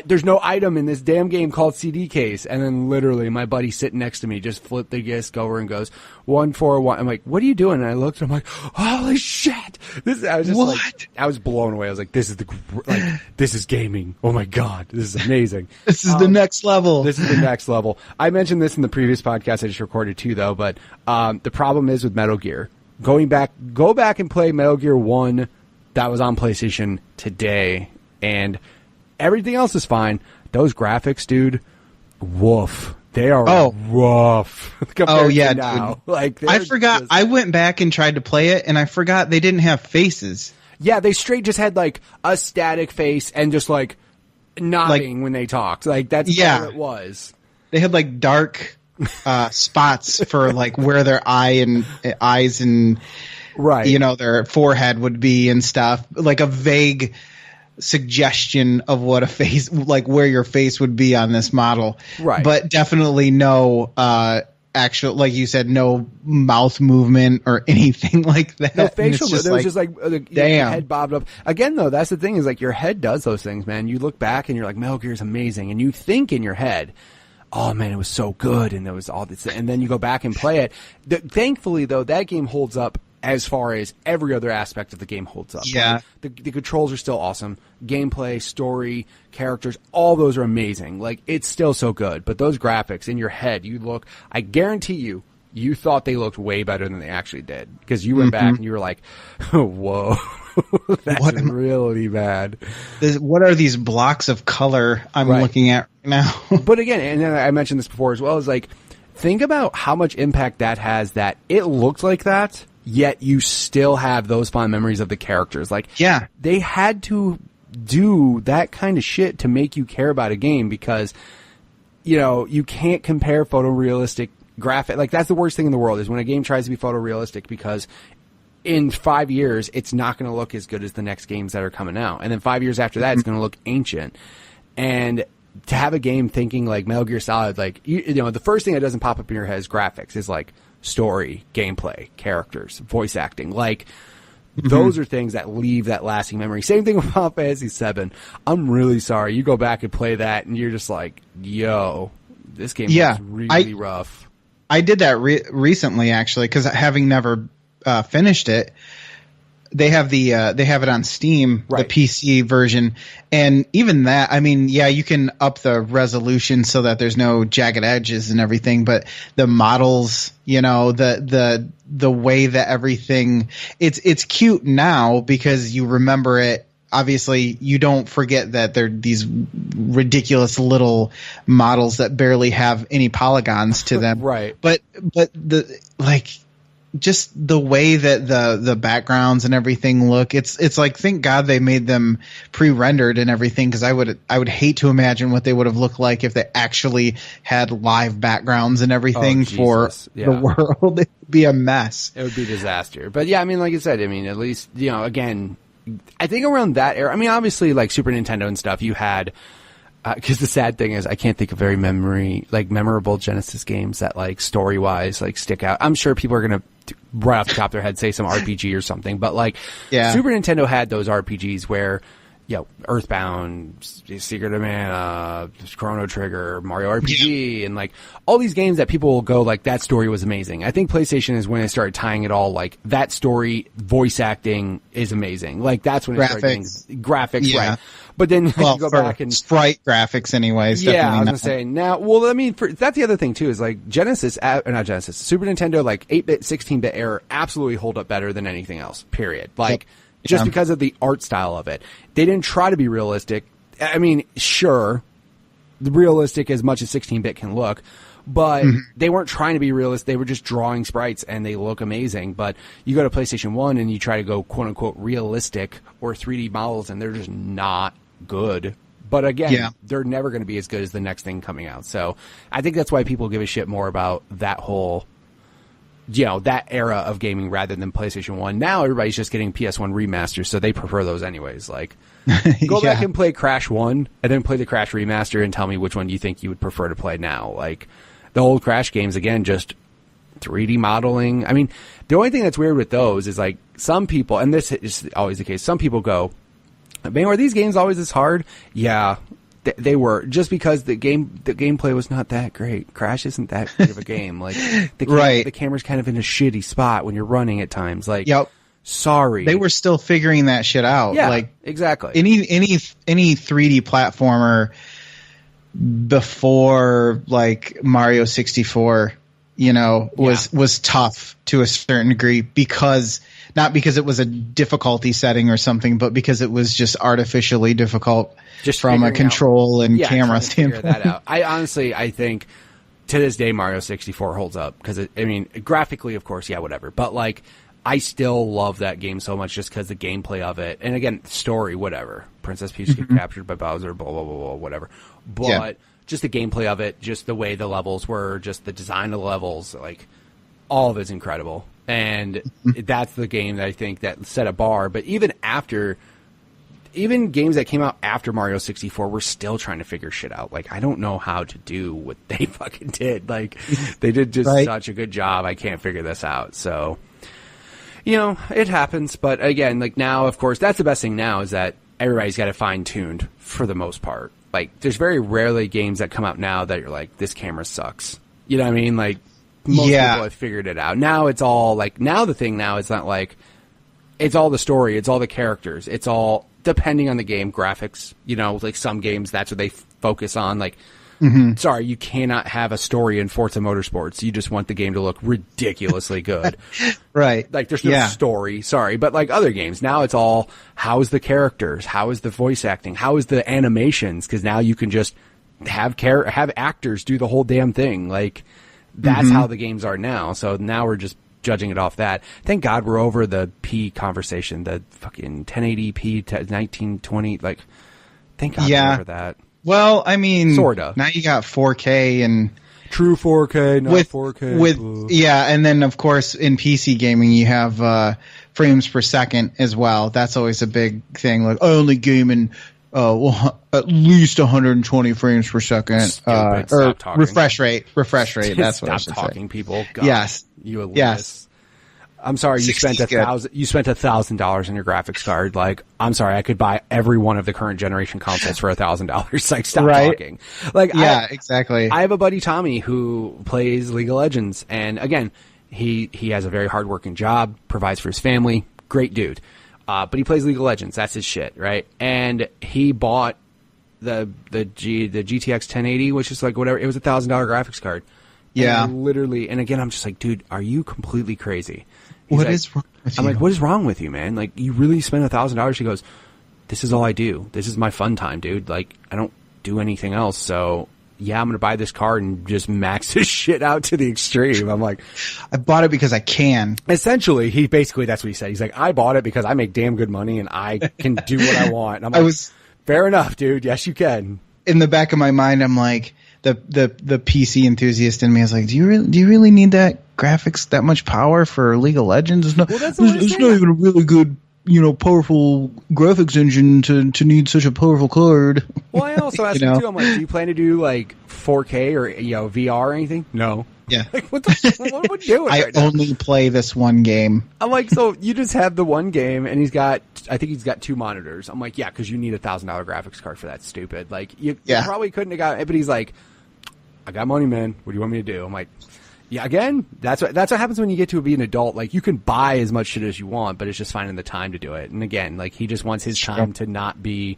there's no item in this damn game called CD case. And then literally my buddy sitting next to me just flipped the disc over and goes 141. I'm like, what are you doing? And I looked, I'm like, holy shit. I was just like, I was blown away. I was like, this is gaming. Oh my God. This is amazing. This is the next level. This is the next level. I mentioned this in the previous podcast I just recorded too, though, but, the problem is with Metal Gear. Go back and play Metal Gear 1 that was on PlayStation today, and everything else is fine. Those graphics, dude, woof. They are rough. Oh, yeah, now. Dude. Like, I forgot. I went back and tried to play it, and I forgot they didn't have faces. Yeah, they straight just had, like, a static face and just, like, nodding when they talked. Like, that's all it was. They had, like, dark spots for, like, where their eyes and, you know, their forehead would be and stuff. Like, a vague suggestion of what a face, like where your face would be on this model, but definitely no actual, like you said, no mouth movement or anything like that. No facial movement. It was just like your head bobbed up again, though. That's the thing, is like your head does those things, man. You look back and you're like, Metal Gear is amazing, and you think in your head, oh man, it was so good, and there was all this, and then you go back and play it. Thankfully, though, that game holds up as far as every other aspect of the game holds up. Yeah. Like, the controls are still awesome. Gameplay, story, characters, all those are amazing. Like, it's still so good. But those graphics in your head, I guarantee you thought they looked way better than they actually did. Because you went back and you were like, whoa, that's really bad. What are these blocks of color I'm looking at right now? But again, and I mentioned this before as well, is like, think about how much impact that has, that it looked like that, yet you still have those fond memories of the characters. Like, they had to do that kind of shit to make you care about a game, because, you know, you can't compare photorealistic graphic. Like, that's the worst thing in the world, is when a game tries to be photorealistic, because in 5 years, it's not going to look as good as the next games that are coming out. And then 5 years after that, it's going to look ancient. And to have a game thinking like Metal Gear Solid, like, you know, the first thing that doesn't pop up in your head is graphics, is like story, gameplay, characters, voice acting. Like, those are things that leave that lasting memory. Same thing with Final Fantasy VII. I'm really sorry. You go back and play that, and you're just like, yo, this game is really rough. I did that recently, actually, because having never finished it, they have it on Steam, the PC version, and even that, I mean, you can up the resolution so that there's no jagged edges and everything, but the models, you know, the way that everything, it's cute now because you remember it obviously you don't forget that they're these ridiculous little models that barely have any polygons to them. Right. But the just the way that the backgrounds and everything look, it's like, thank God they made them pre-rendered and everything, because I would hate to imagine what they would have looked like if they actually had live backgrounds and everything for the world. It would be a mess. It would be a disaster. But yeah, I mean, like I said, I mean, at least, you know, again, I think around that era, I mean, obviously like Super Nintendo and stuff, you had, because the sad thing is I can't think of very memorable Genesis games that like story wise like stick out. I'm sure people are gonna right off the top of their head say some RPG or something, but like Super Nintendo had those RPGs where, you know, Earthbound, Secret of Mana, Chrono Trigger, Mario RPG, and like all these games that people will go like, that story was amazing. I think PlayStation is when they started tying it all, like that story, voice acting is amazing. Like that's when it started getting graphics, right? But then you go back and sprite graphics, anyways. Yeah, I was gonna say now. Well, I mean, that's the other thing too. Is like Super Nintendo, like 8-bit, 16-bit era, absolutely hold up better than anything else. Period. Like just because of the art style of it, they didn't try to be realistic. I mean, sure, realistic as much as 16-bit can look, but they weren't trying to be realistic. They were just drawing sprites, and they look amazing. But you go to PlayStation 1 and you try to go quote unquote realistic or 3D models, and they're just not good. But again, they're never going to be as good as the next thing coming out. So I think that's why people give a shit more about that whole, you know, that era of gaming rather than PlayStation 1. Now everybody's just getting PS1 remasters, so they prefer those anyways. Like, go back and play Crash 1 and then play the Crash remaster and tell me which one you think you would prefer to play now. Like, the old Crash games, again, just 3D modeling. I mean, the only thing that's weird with those is like some people, and this is always the case, some people go, man, were these games always this hard? Yeah, they were, just because the gameplay was not that great. Crash isn't that great of a game. Like the camera's kind of in a shitty spot when you're running at times. Like, sorry, they were still figuring that shit out. Yeah, like exactly. Any 3D platformer before like Mario 64, you know, was tough to a certain degree, because not because it was a difficulty setting or something, but because it was just artificially difficult just from a control and camera standpoint. That out. I think to this day Mario 64 holds up, because I mean, graphically, of course, whatever. But like, I still love that game so much just because the gameplay of it, and again, story, whatever. Princess Peach get captured by Bowser, blah blah blah blah, whatever. But just the gameplay of it, just the way the levels were, just the design of the levels, like all of it's incredible. And that's the game that I think that set a bar. But even games that came out after Mario 64 were still trying to figure shit out. Like, I don't know how to do what they fucking did. Like, they did just such a good job. I can't figure this out. So, you know, it happens. But again, like now, of course, that's the best thing now, is that everybody's got it fine-tuned for the most part. Like, there's very rarely games that come out now that you're like, this camera sucks. You know what I mean? Like, most people have figured it out. Now it's all like, now the thing now is not like, it's all the story, it's all the characters, it's all, depending on the game, graphics. You know, like some games, that's what they focus on. Like, sorry, you cannot have a story in Forza Motorsports. You just want the game to look ridiculously good. Right. Like, there's no story, sorry. But like other games, now it's all, how is the characters? How is the voice acting? How is the animations? Because now you can just have actors do the whole damn thing. Like, that's how the games are now. So now we're just judging it off that. Thank God we're over the P conversation, the fucking 1080p to 1920. Like, thank God we're over that. Well, I mean, sorta. Now you got 4K and true 4K, not 4K. And then of course in PC gaming you have frames per second as well. That's always a big thing. Like, I only game in at least 120 frames per second, or refresh rate. That's what I should say. Stop talking, people. God, yes, you elitist. Yes. I'm sorry, you spent $1,000. You spent $1,000 on your graphics card. Like, I'm sorry, I could buy every one of the current generation consoles for $1,000. Like, stop talking. Like, exactly. I have a buddy Tommy who plays League of Legends, and again, he has a very hardworking job, provides for his family, great dude. But he plays League of Legends. That's his shit, right? And he bought the GTX 1080, which is like whatever. It was $1,000 graphics card. Yeah. And literally. And again, I'm just like, dude, are you completely crazy? What is wrong with you? I'm like, what is wrong with you, man? Like, you really spent $1,000? He goes, this is all I do. This is my fun time, dude. Like, I don't do anything else. So yeah, I'm going to buy this card and just max this shit out to the extreme. I'm like, I bought it because I can. Essentially, that's what he said. He's like, I bought it because I make damn good money and I can do what I want. And I'm like, fair enough, dude. Yes, you can. In the back of my mind, I'm like, the PC enthusiast in me is like, do you really need that graphics, that much power for League of Legends? It's not even a really good, powerful graphics engine to need such a powerful card. Well, I also asked him too, I'm like, do you plan to do like 4K or VR or anything? No. Yeah. Like, what are we doing right now? I only play this one game. I'm like, so you just have the one game and I think he's got 2 monitors. I'm like, yeah, because you need $1,000 graphics card for that, stupid. Like, you probably couldn't have got it, but he's like, I got money, man. What do you want me to do? I'm like, yeah, again, that's what happens when you get to be an adult. Like, you can buy as much shit as you want, but it's just finding the time to do it. And again, like, he just wants his time to not be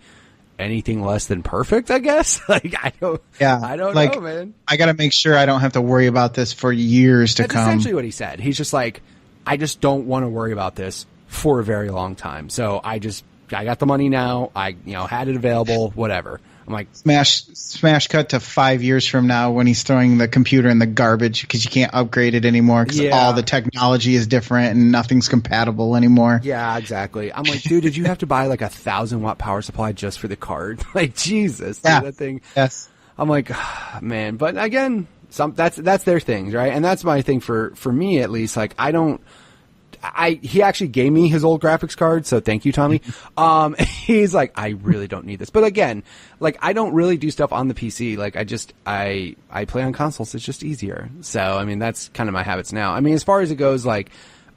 anything less than perfect, I guess. Like, I don't know, man. I got to make sure I don't have to worry about this for years to come. That's essentially what he said. He's just like, I just don't want to worry about this for a very long time. So I got the money now. I, had it available, whatever. I'm like, smash cut to 5 years from now when he's throwing the computer in the garbage because you can't upgrade it anymore because all the technology is different and nothing's compatible anymore. Yeah, exactly. I'm like, dude, did you have to buy like 1,000-watt power supply just for the card? Like, Jesus, dude, that thing. Yes. I'm like, man, but again, that's their things, right? And that's my thing for me at least. Like, he actually gave me his old graphics card, so thank you, Tommy. He's like, I really don't need this. But again, like, I don't really do stuff on the PC. Like, I play on consoles. It's just easier. So, I mean, that's kind of my habits now. I mean, as far as it goes, like,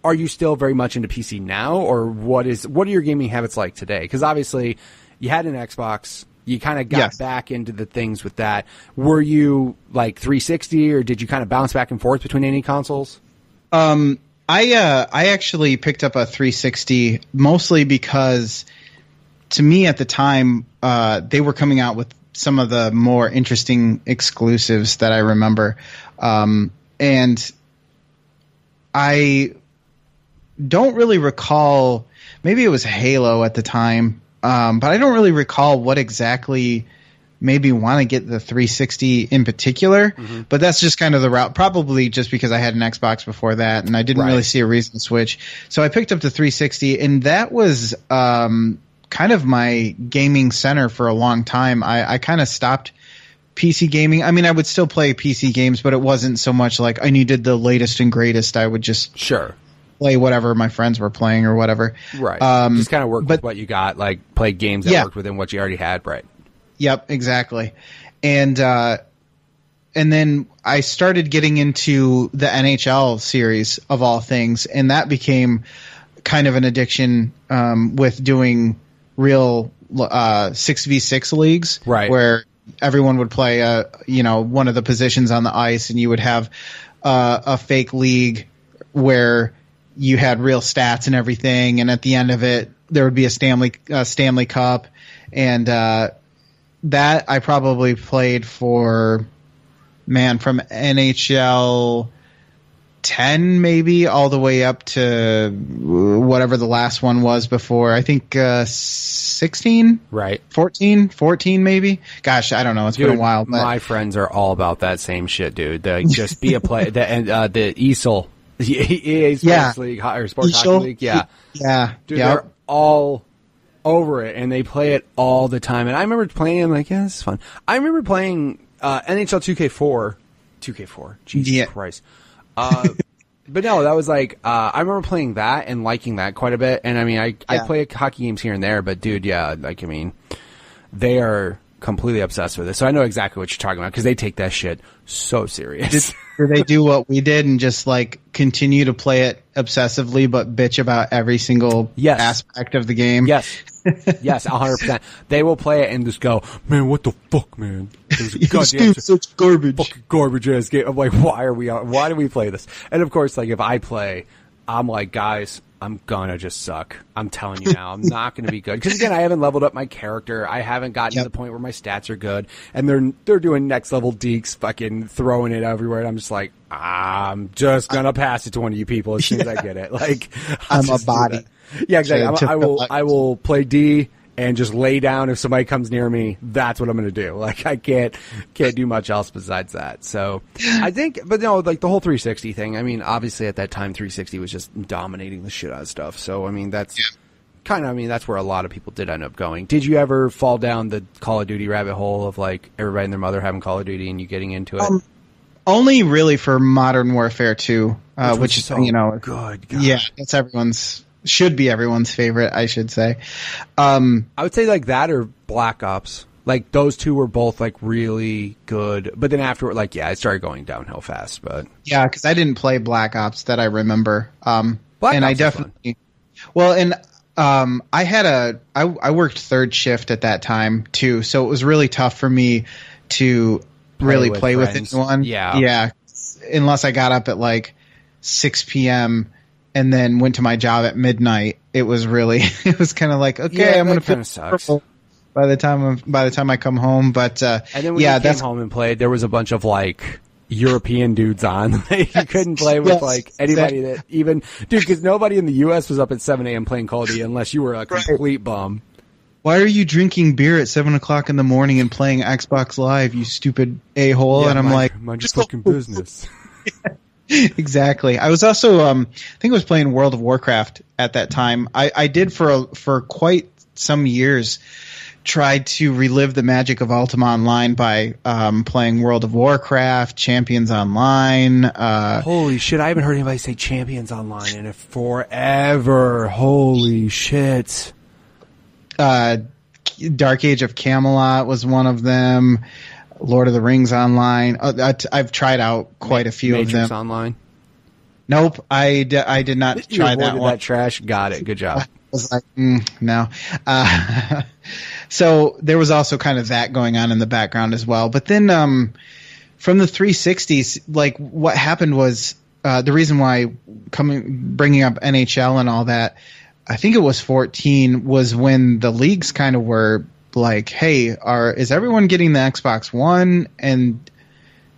are you still very much into PC now, or what are your gaming habits like today? Because obviously, you had an Xbox. You kind of got back into the things with that. Were you like 360, or did you kind of bounce back and forth between any consoles? I actually picked up a 360 mostly because, to me at the time, they were coming out with some of the more interesting exclusives that I remember, and I don't really recall. Maybe it was Halo at the time, but I don't really recall what exactly made me want to get the 360 in particular, but that's just kind of the route, probably just because I had an Xbox before that and I didn't really see a reason to switch. So I picked up the 360, and that was kind of my gaming center for a long time. I kind of stopped PC gaming. I mean, I would still play PC games, but it wasn't so much like I needed the latest and greatest. I would just play whatever my friends were playing or whatever. Right. Just kind of work with what you got, like play games that worked within what you already had. Right. Yep, exactly. And then I started getting into the NHL series of all things, and that became kind of an addiction with doing real 6v6 leagues, right, where everyone would play one of the positions on the ice, and you would have a fake league where you had real stats and everything, and at the end of it there would be a Stanley Cup, and that I probably played for, from NHL 10 maybe all the way up to whatever the last one was before. I think 16? Right. 14 maybe? Gosh, I don't know. It's been a while. But my friends are all about that same shit, dude. Just be a play. The ESL. EA Sports League or Sports Hockey League. Yeah. Yeah. Dude, they're all over it, and they play it all the time. And I remember playing, I'm like, yeah, this is fun. I remember playing NHL 2K4. 2K4. Jesus Christ. But no, that was like, I remember playing that and liking that quite a bit. And I mean, I play hockey games here and there, but dude, like, I mean, they are completely obsessed with it. So I know exactly what you're talking about because they take that shit so serious. Do they do what we did and just like continue to play it obsessively but bitch about every single aspect of the game? Yes. Yes, 100%. They will play it and just go, man, what the fuck, man? This game's such garbage. Fucking garbage ass game. I'm like, why do we play this? And of course, like, if I play, I'm like, guys, I'm gonna just suck. I'm telling you now, I'm not gonna be good. Because again, I haven't leveled up my character. I haven't gotten to the point where my stats are good. And they're doing next level deeks, fucking throwing it everywhere. And I'm just like, I'm just gonna pass it to one of you people as soon as I get it. Like, I'm a body. Yeah, exactly. I will play D and just lay down if somebody comes near me. That's what I'm going to do. Like, I can't do much else besides that. So I think, but no, like the whole 360 thing, I mean, obviously at that time 360 was just dominating the shit out of stuff. So, I mean, that's that's where a lot of people did end up going. Did you ever fall down the Call of Duty rabbit hole of like everybody and their mother having Call of Duty and you getting into it? Only really for Modern Warfare 2, which is, so good. God. Yeah, that's should be everyone's favorite, I should say. I would say like that or Black Ops. Like those two were both like really good, but then afterward, like, it started going downhill fast, but yeah, because I didn't play Black Ops that I remember. Black and Ops I definitely, well, and I worked third shift at that time too, so it was really tough for me to really play with anyone. Yeah. Unless I got up at like 6 p.m. and then went to my job at midnight. It was kind of like, okay, I'm going to finish by the time I come home. But and then when you came home and played, there was a bunch of like European dudes on. You couldn't play with like anybody that even because nobody in the U.S. was up at 7 a.m. playing Call of Duty unless you were a complete bum. Why are you drinking beer at 7 o'clock in the morning and playing Xbox Live, you stupid a-hole? Yeah, and I'm like, mind your fucking business. Exactly. I was also, I think I was playing World of Warcraft at that time. I did for quite some years tried to relive the magic of Ultima Online by playing World of Warcraft, Champions Online. Holy shit, I haven't heard anybody say Champions Online in forever. Holy shit. Dark Age of Camelot was one of them. Lord of the Rings Online. I've tried out quite a few Matrix of them. Online? Nope, I did not try that one. That trash. Got it. Good job. I was like, no. So there was also kind of that going on in the background as well. But then from the 360s, like what happened was the reason why bringing up NHL and all that, I think it was 14, was when the leagues kind of were like, hey, is everyone getting the Xbox One and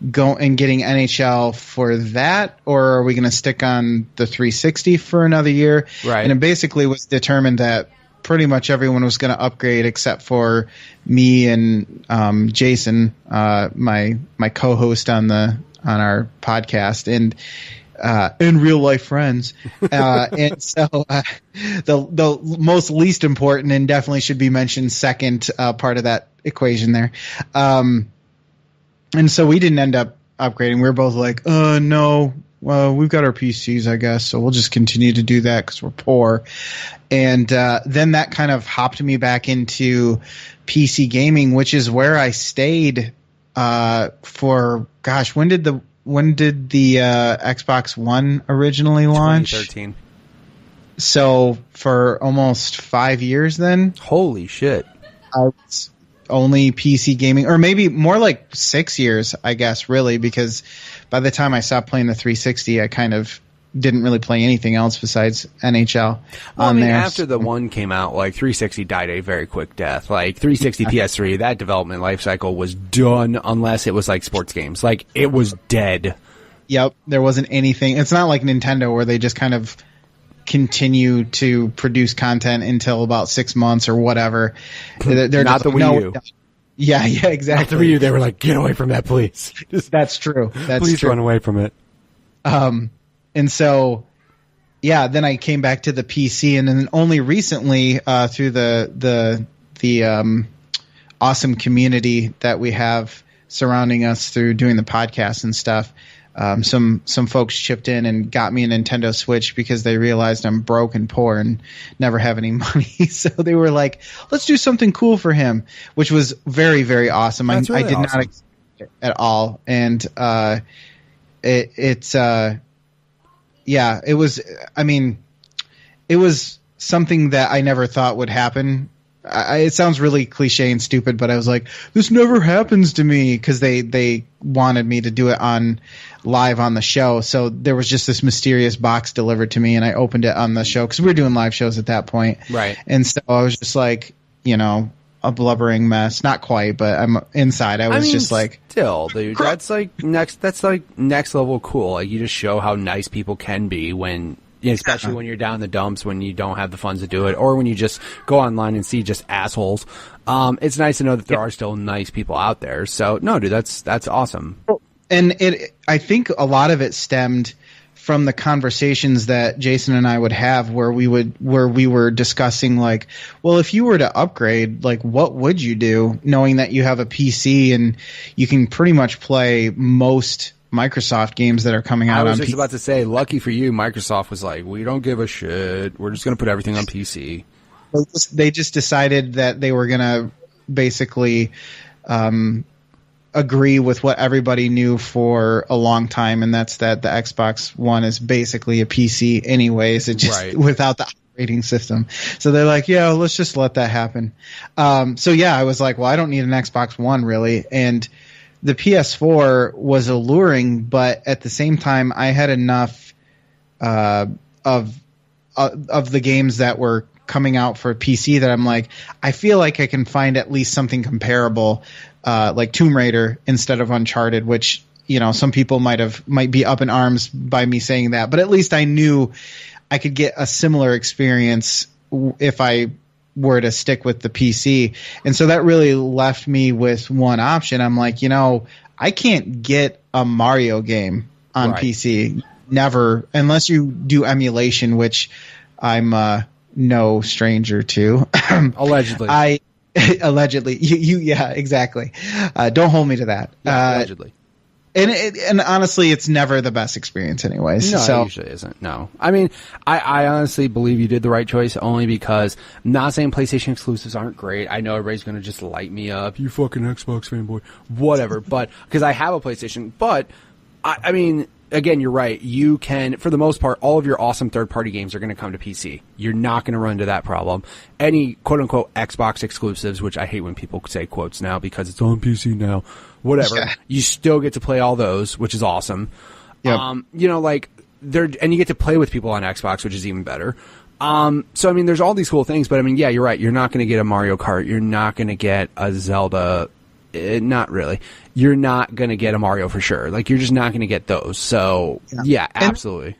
getting NHL for that, or are we going to stick on the 360 for another year? Right. And it basically was determined that pretty much everyone was going to upgrade except for me and Jason, my co-host on our podcast, and in real life friends. And so the most least important and definitely should be mentioned second part of that equation there. And so we didn't end up upgrading. We were both like, no, well, we've got our PCs, I guess, so we'll just continue to do that because we're poor. And then that kind of hopped me back into PC gaming, which is where I stayed for, gosh, when did the Xbox One originally launch? 2013. So for almost 5 years then. Holy shit. I was only PC gaming, or maybe more like 6 years, I guess, really, because by the time I stopped playing the 360, I kind of didn't really play anything else besides NHL. Well, I mean, after the one came out, like 360 died a very quick death. Like 360 PS3, that development life cycle was done unless it was like sports games. Like it was dead. Yep, there wasn't anything. It's not like Nintendo where they just kind of continue to produce content until about 6 months or whatever. They're not the Wii U. Yeah, exactly. Not the Wii U. They were like, get away from that, please. That's true. Please run away from it. And so, yeah, then I came back to the PC, and then only recently through the awesome community that we have surrounding us through doing the podcast and stuff, some folks chipped in and got me a Nintendo Switch because they realized I'm broke and poor and never have any money. So they were like, let's do something cool for him, which was very, very awesome. That's really I did awesome. not expect it at all. And yeah, it was, I mean, it was something that I never thought would happen. It sounds really cliche and stupid, but I was like, this never happens to me, because they wanted me to do it live on the show. So there was just this mysterious box delivered to me, and I opened it on the show because we were doing live shows at that point. Right. And so I was just like, a blubbering mess. Not quite, but I'm inside. I mean, just like, still, dude, that's like next level cool. Like you just show how nice people can be when especially when you're down in the dumps, when you don't have the funds to do it, or when you just go online and see just assholes. It's nice to know that there are still nice people out there. So no, dude, that's awesome. And I think a lot of it stemmed from the conversations that Jason and I would have where we were discussing like, well, if you were to upgrade, like what would you do knowing that you have a PC and you can pretty much play most Microsoft games that are coming out on PC. I was just about to say, lucky for you, Microsoft was like, we don't give a shit. We're just going to put everything on PC. They just decided that they were going to basically agree with what everybody knew for a long time, and that's that the Xbox One is basically a PC anyways. It just without the operating system. So they're like, yeah, let's just let that happen. So yeah, I was like, well, I don't need an Xbox One really, and the PS4 was alluring, but at the same time, I had enough of the games that were coming out for PC that I'm like, I feel like I can find at least something comparable, like Tomb Raider instead of Uncharted, which, you know, some people might be up in arms by me saying that, but at least I knew I could get a similar experience if I were to stick with the PC. And so that really left me with one option. I'm like, you know, I can't get a Mario game on PC. Never, unless you do emulation, which I'm no stranger to. Allegedly. Allegedly. Yeah, exactly. Don't hold me to that. Yeah, allegedly. And honestly, it's never the best experience anyways. No, so. It usually isn't. No. I mean, I honestly believe you did the right choice only because I'm not saying PlayStation exclusives aren't great. I know everybody's going to just light me up. You fucking Xbox fanboy. Whatever. But, because I have a PlayStation. But, I mean, again, you're right. You can, for the most part, all of your awesome third-party games are going to come to PC. You're not going to run into that problem. Any quote-unquote Xbox exclusives, which I hate when people say quotes now because it's on PC now, whatever. Yeah. You still get to play all those, which is awesome. Yep. You know, like, and you get to play with people on Xbox, which is even better. So, I mean, there's all these cool things, but I mean, yeah, you're right. You're not going to get a Mario Kart. You're not going to get a Zelda. Not really. You're not going to get a Mario for sure. Like, you're just not going to get those. So, yeah, absolutely.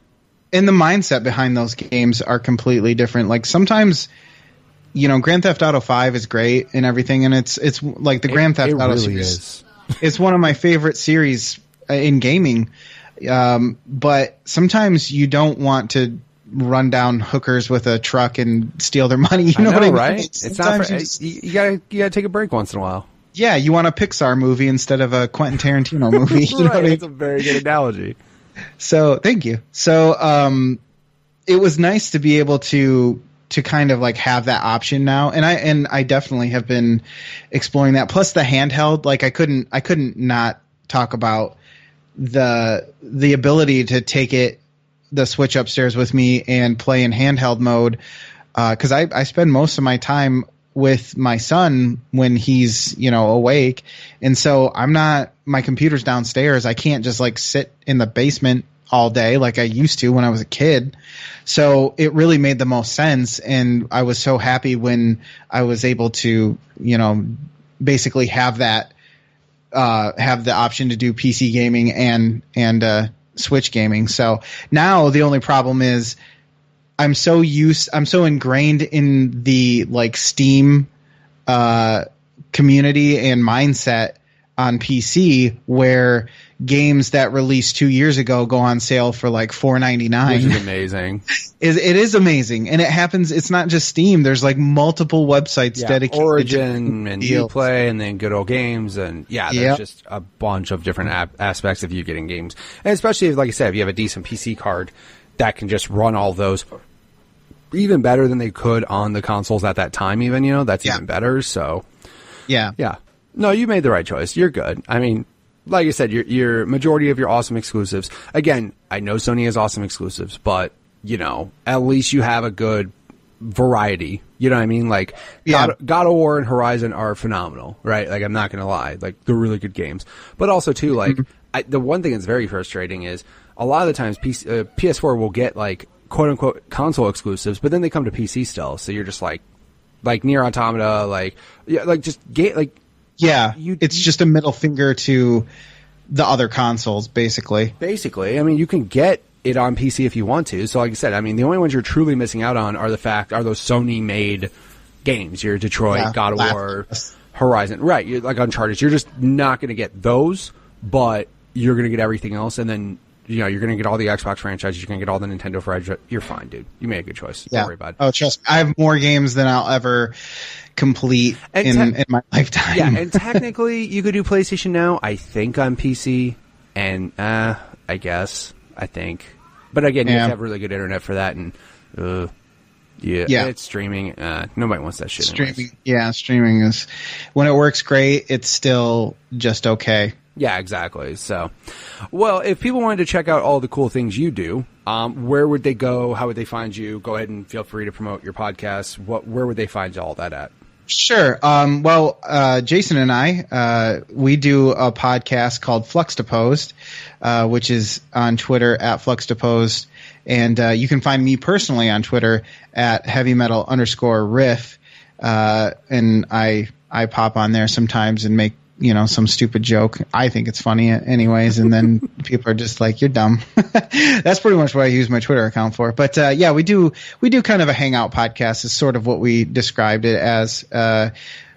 And the mindset behind those games are completely different. Like, sometimes, you know, Grand Theft Auto 5 is great and everything, and it's like the Grand Theft Auto really series. Is. It's one of my favorite series in gaming. But sometimes you don't want to run down hookers with a truck and steal their money. You know what I mean? Right? It's not for, you gotta take a break once in a while. Yeah, you want a Pixar movie instead of a Quentin Tarantino movie. You know what I mean? That's a very good analogy. So, thank you. So, it was nice to be able to kind of like have that option now, and I definitely have been exploring that. Plus the handheld, like I couldn't not talk about the ability to take the Switch upstairs with me and play in handheld mode, because I spend most of my time with my son when he's, you know, awake. And so my computer's downstairs. I can't just like sit in the basement all day like I used to when I was a kid. So it really made the most sense. And I was so happy when I was able to, you know, basically have that, have the option to do PC gaming and Switch gaming. So now the only problem is I'm so ingrained in the like Steam community and mindset on PC where games that released 2 years ago go on sale for like $4.99. Which is amazing. It is amazing, and it happens. It's not just Steam. There's like multiple websites dedicated Origin and Uplay, and then Good Old Games, and there's just a bunch of different aspects of you getting games, and especially if, like I said, if you have a decent PC card that can just run all those even better than they could on the consoles at that time. Even that's even better. So yeah. No, you made the right choice. You're good. I mean, like I said, your majority of your awesome exclusives. Again, I know Sony has awesome exclusives, but at least you have a good variety. You know what I mean? Like God of War and Horizon are phenomenal, right? Like I'm not gonna lie, like they're really good games. But also too, like the one thing that's very frustrating is a lot of the times PS4 will get like quote unquote console exclusives, but then they come to PC still. So you're just like Nier Automata, it's just a middle finger to the other consoles, basically. Basically, I mean, you can get it on PC if you want to. So like I said, I mean, the only ones you're truly missing out on are those Sony made games. Your Detroit, God of War, Horizon, right? You're like Uncharted. You're just not going to get those, but you're going to get everything else, and then you're going to get all the Xbox franchises. You're going to get all the Nintendo franchises. You're fine, dude. You made a good choice. Don't worry about it. Oh, trust me. I have more games than I'll ever complete in my lifetime. Yeah, and technically, you could do PlayStation Now, I think, on PC, and I guess, but again, you have to have really good internet for that, and it's streaming. Nobody wants that shit. Streaming is, when it works great, it's still just okay. Yeah, exactly. So, well, if people wanted to check out all the cool things you do, where would they go? How would they find you? Go ahead and feel free to promote your podcast. Where would they find all that at? Sure. Jason and I, we do a podcast called Fluxtaposed, which is on Twitter at Fluxtaposed. And you can find me personally on Twitter at heavymetal_riff. And I pop on there sometimes and make, some stupid joke. I think it's funny anyways. And then people are just like, you're dumb. That's pretty much what I use my Twitter account for. But, we do kind of a hangout podcast is sort of what we described it as.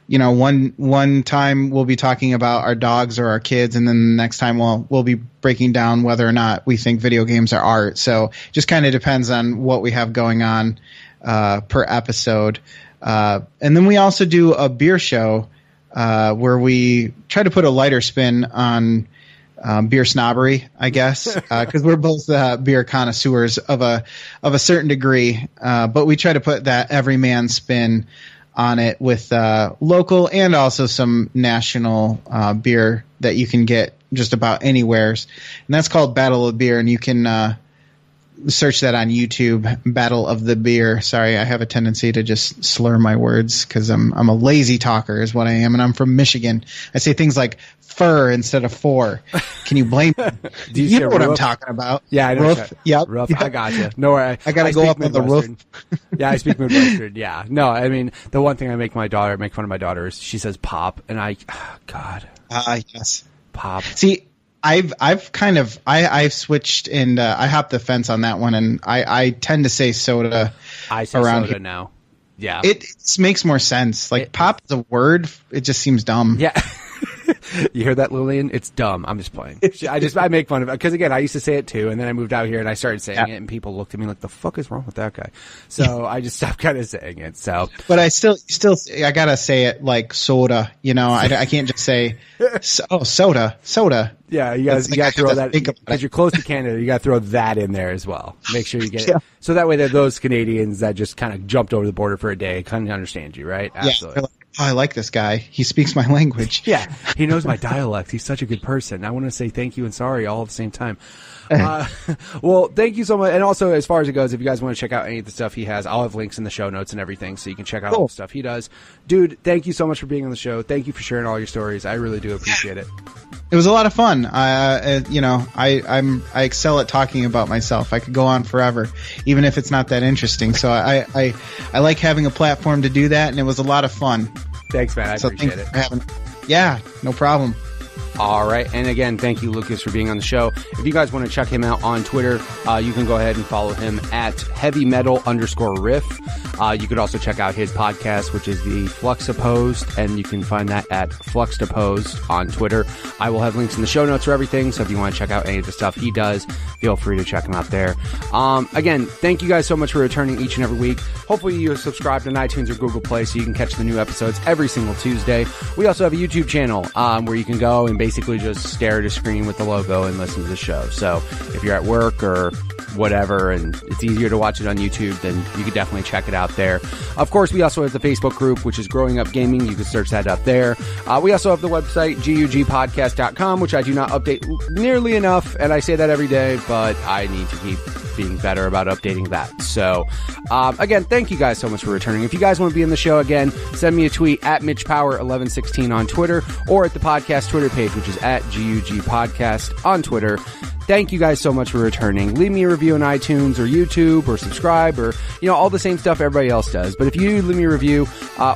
One time we'll be talking about our dogs or our kids, and then the next time we'll be breaking down whether or not we think video games are art. So just kind of depends on what we have going on, per episode. And then we also do a beer show, where we try to put a lighter spin on beer snobbery, I guess, because we're both beer connoisseurs of a certain degree, but we try to put that everyman spin on it with local and also some national beer that you can get just about anywheres, and that's called Battle of Beer, and you can search that on YouTube, Battle of the Beer. Sorry, I have a tendency to just slur my words because I'm a lazy talker is what I am, and I'm from Michigan. I say things like fur instead of for. Can you blame me? You know what I'm talking about. Yeah, I know. Roof. Yep. Roof. I got you. No, I got to go up on the roof. Yeah, I speak Midwestern. Yeah. No, I mean, the one thing I make fun of my daughter is she says pop, and God. Yes. Pop. See, I've switched and I hopped the fence on that one, and I tend to say soda. I say around soda here. now. Yeah, it makes more sense. Like pop is a word; it just seems dumb. Yeah. You hear that, Lillian? It's dumb. I'm just playing. I make fun of it because again, I used to say it too, and then I moved out here and I started saying it, and people looked at me like, "The fuck is wrong with that guy?" So I just stopped kind of saying it. So, but I still I gotta say it like soda. I can't just say soda. Yeah, you gotta throw that because you're close to Canada. You gotta throw that in there as well. Make sure you get it. So that way, that those Canadians that just kind of jumped over the border for a day kind of understand you, right? Absolutely. Yeah, I like this guy. He speaks my language. Yeah, he knows my dialect. He's such a good person. I want to say thank you and sorry all at the same time. Well, thank you so much. And also, as far as it goes, if you guys want to check out any of the stuff he has, I'll have links in the show notes and everything, so you can check out all the stuff he does. Dude, thank you so much for being on the show. Thank you for sharing all your stories. I really do appreciate it. It was a lot of fun. I excel at talking about myself. I could go on forever, even if it's not that interesting. So I like having a platform to do that, and it was a lot of fun. Thanks, man. I appreciate it. Yeah, no problem. All right. And again, thank you, Lucas, for being on the show. If you guys want to check him out on Twitter, you can go ahead and follow him at heavymetal_riff. You could also check out his podcast, which is the Fluxtaposed, and you can find that at Fluxtaposed on Twitter. I will have links in the show notes for everything, so if you want to check out any of the stuff he does, feel free to check him out there. Again, thank you guys so much for returning each and every week. Hopefully you subscribe to iTunes or Google Play so you can catch the new episodes every single Tuesday. We also have a YouTube channel where you can go and basically just stare at a screen with the logo and listen to the show. So if you're at work or whatever and it's easier to watch it on YouTube, then you can definitely check it out there. Of course, we also have the Facebook group, which is Growing Up Gaming. You can search that up there. We also have the website, gugpodcast.com, which I do not update nearly enough, and I say that every day, but I need to keep being better about updating that. So, again, thank you guys so much for returning. If you guys want to be in the show again, send me a tweet at MitchPower1116 on Twitter or at the podcast Twitter page, Podcast, which is at GUG Podcast on Twitter. Thank you guys so much for returning. Leave me a review on iTunes or YouTube or subscribe or, all the same stuff everybody else does. But if you leave me a review,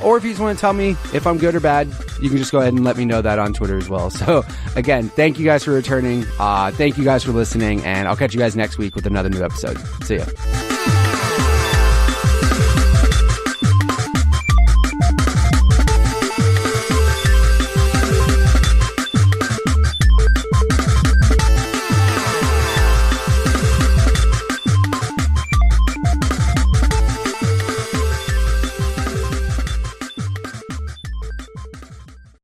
or if you just want to tell me if I'm good or bad, you can just go ahead and let me know that on Twitter as well. So again, thank you guys for returning. Thank you guys for listening, and I'll catch you guys next week with another new episode. See ya.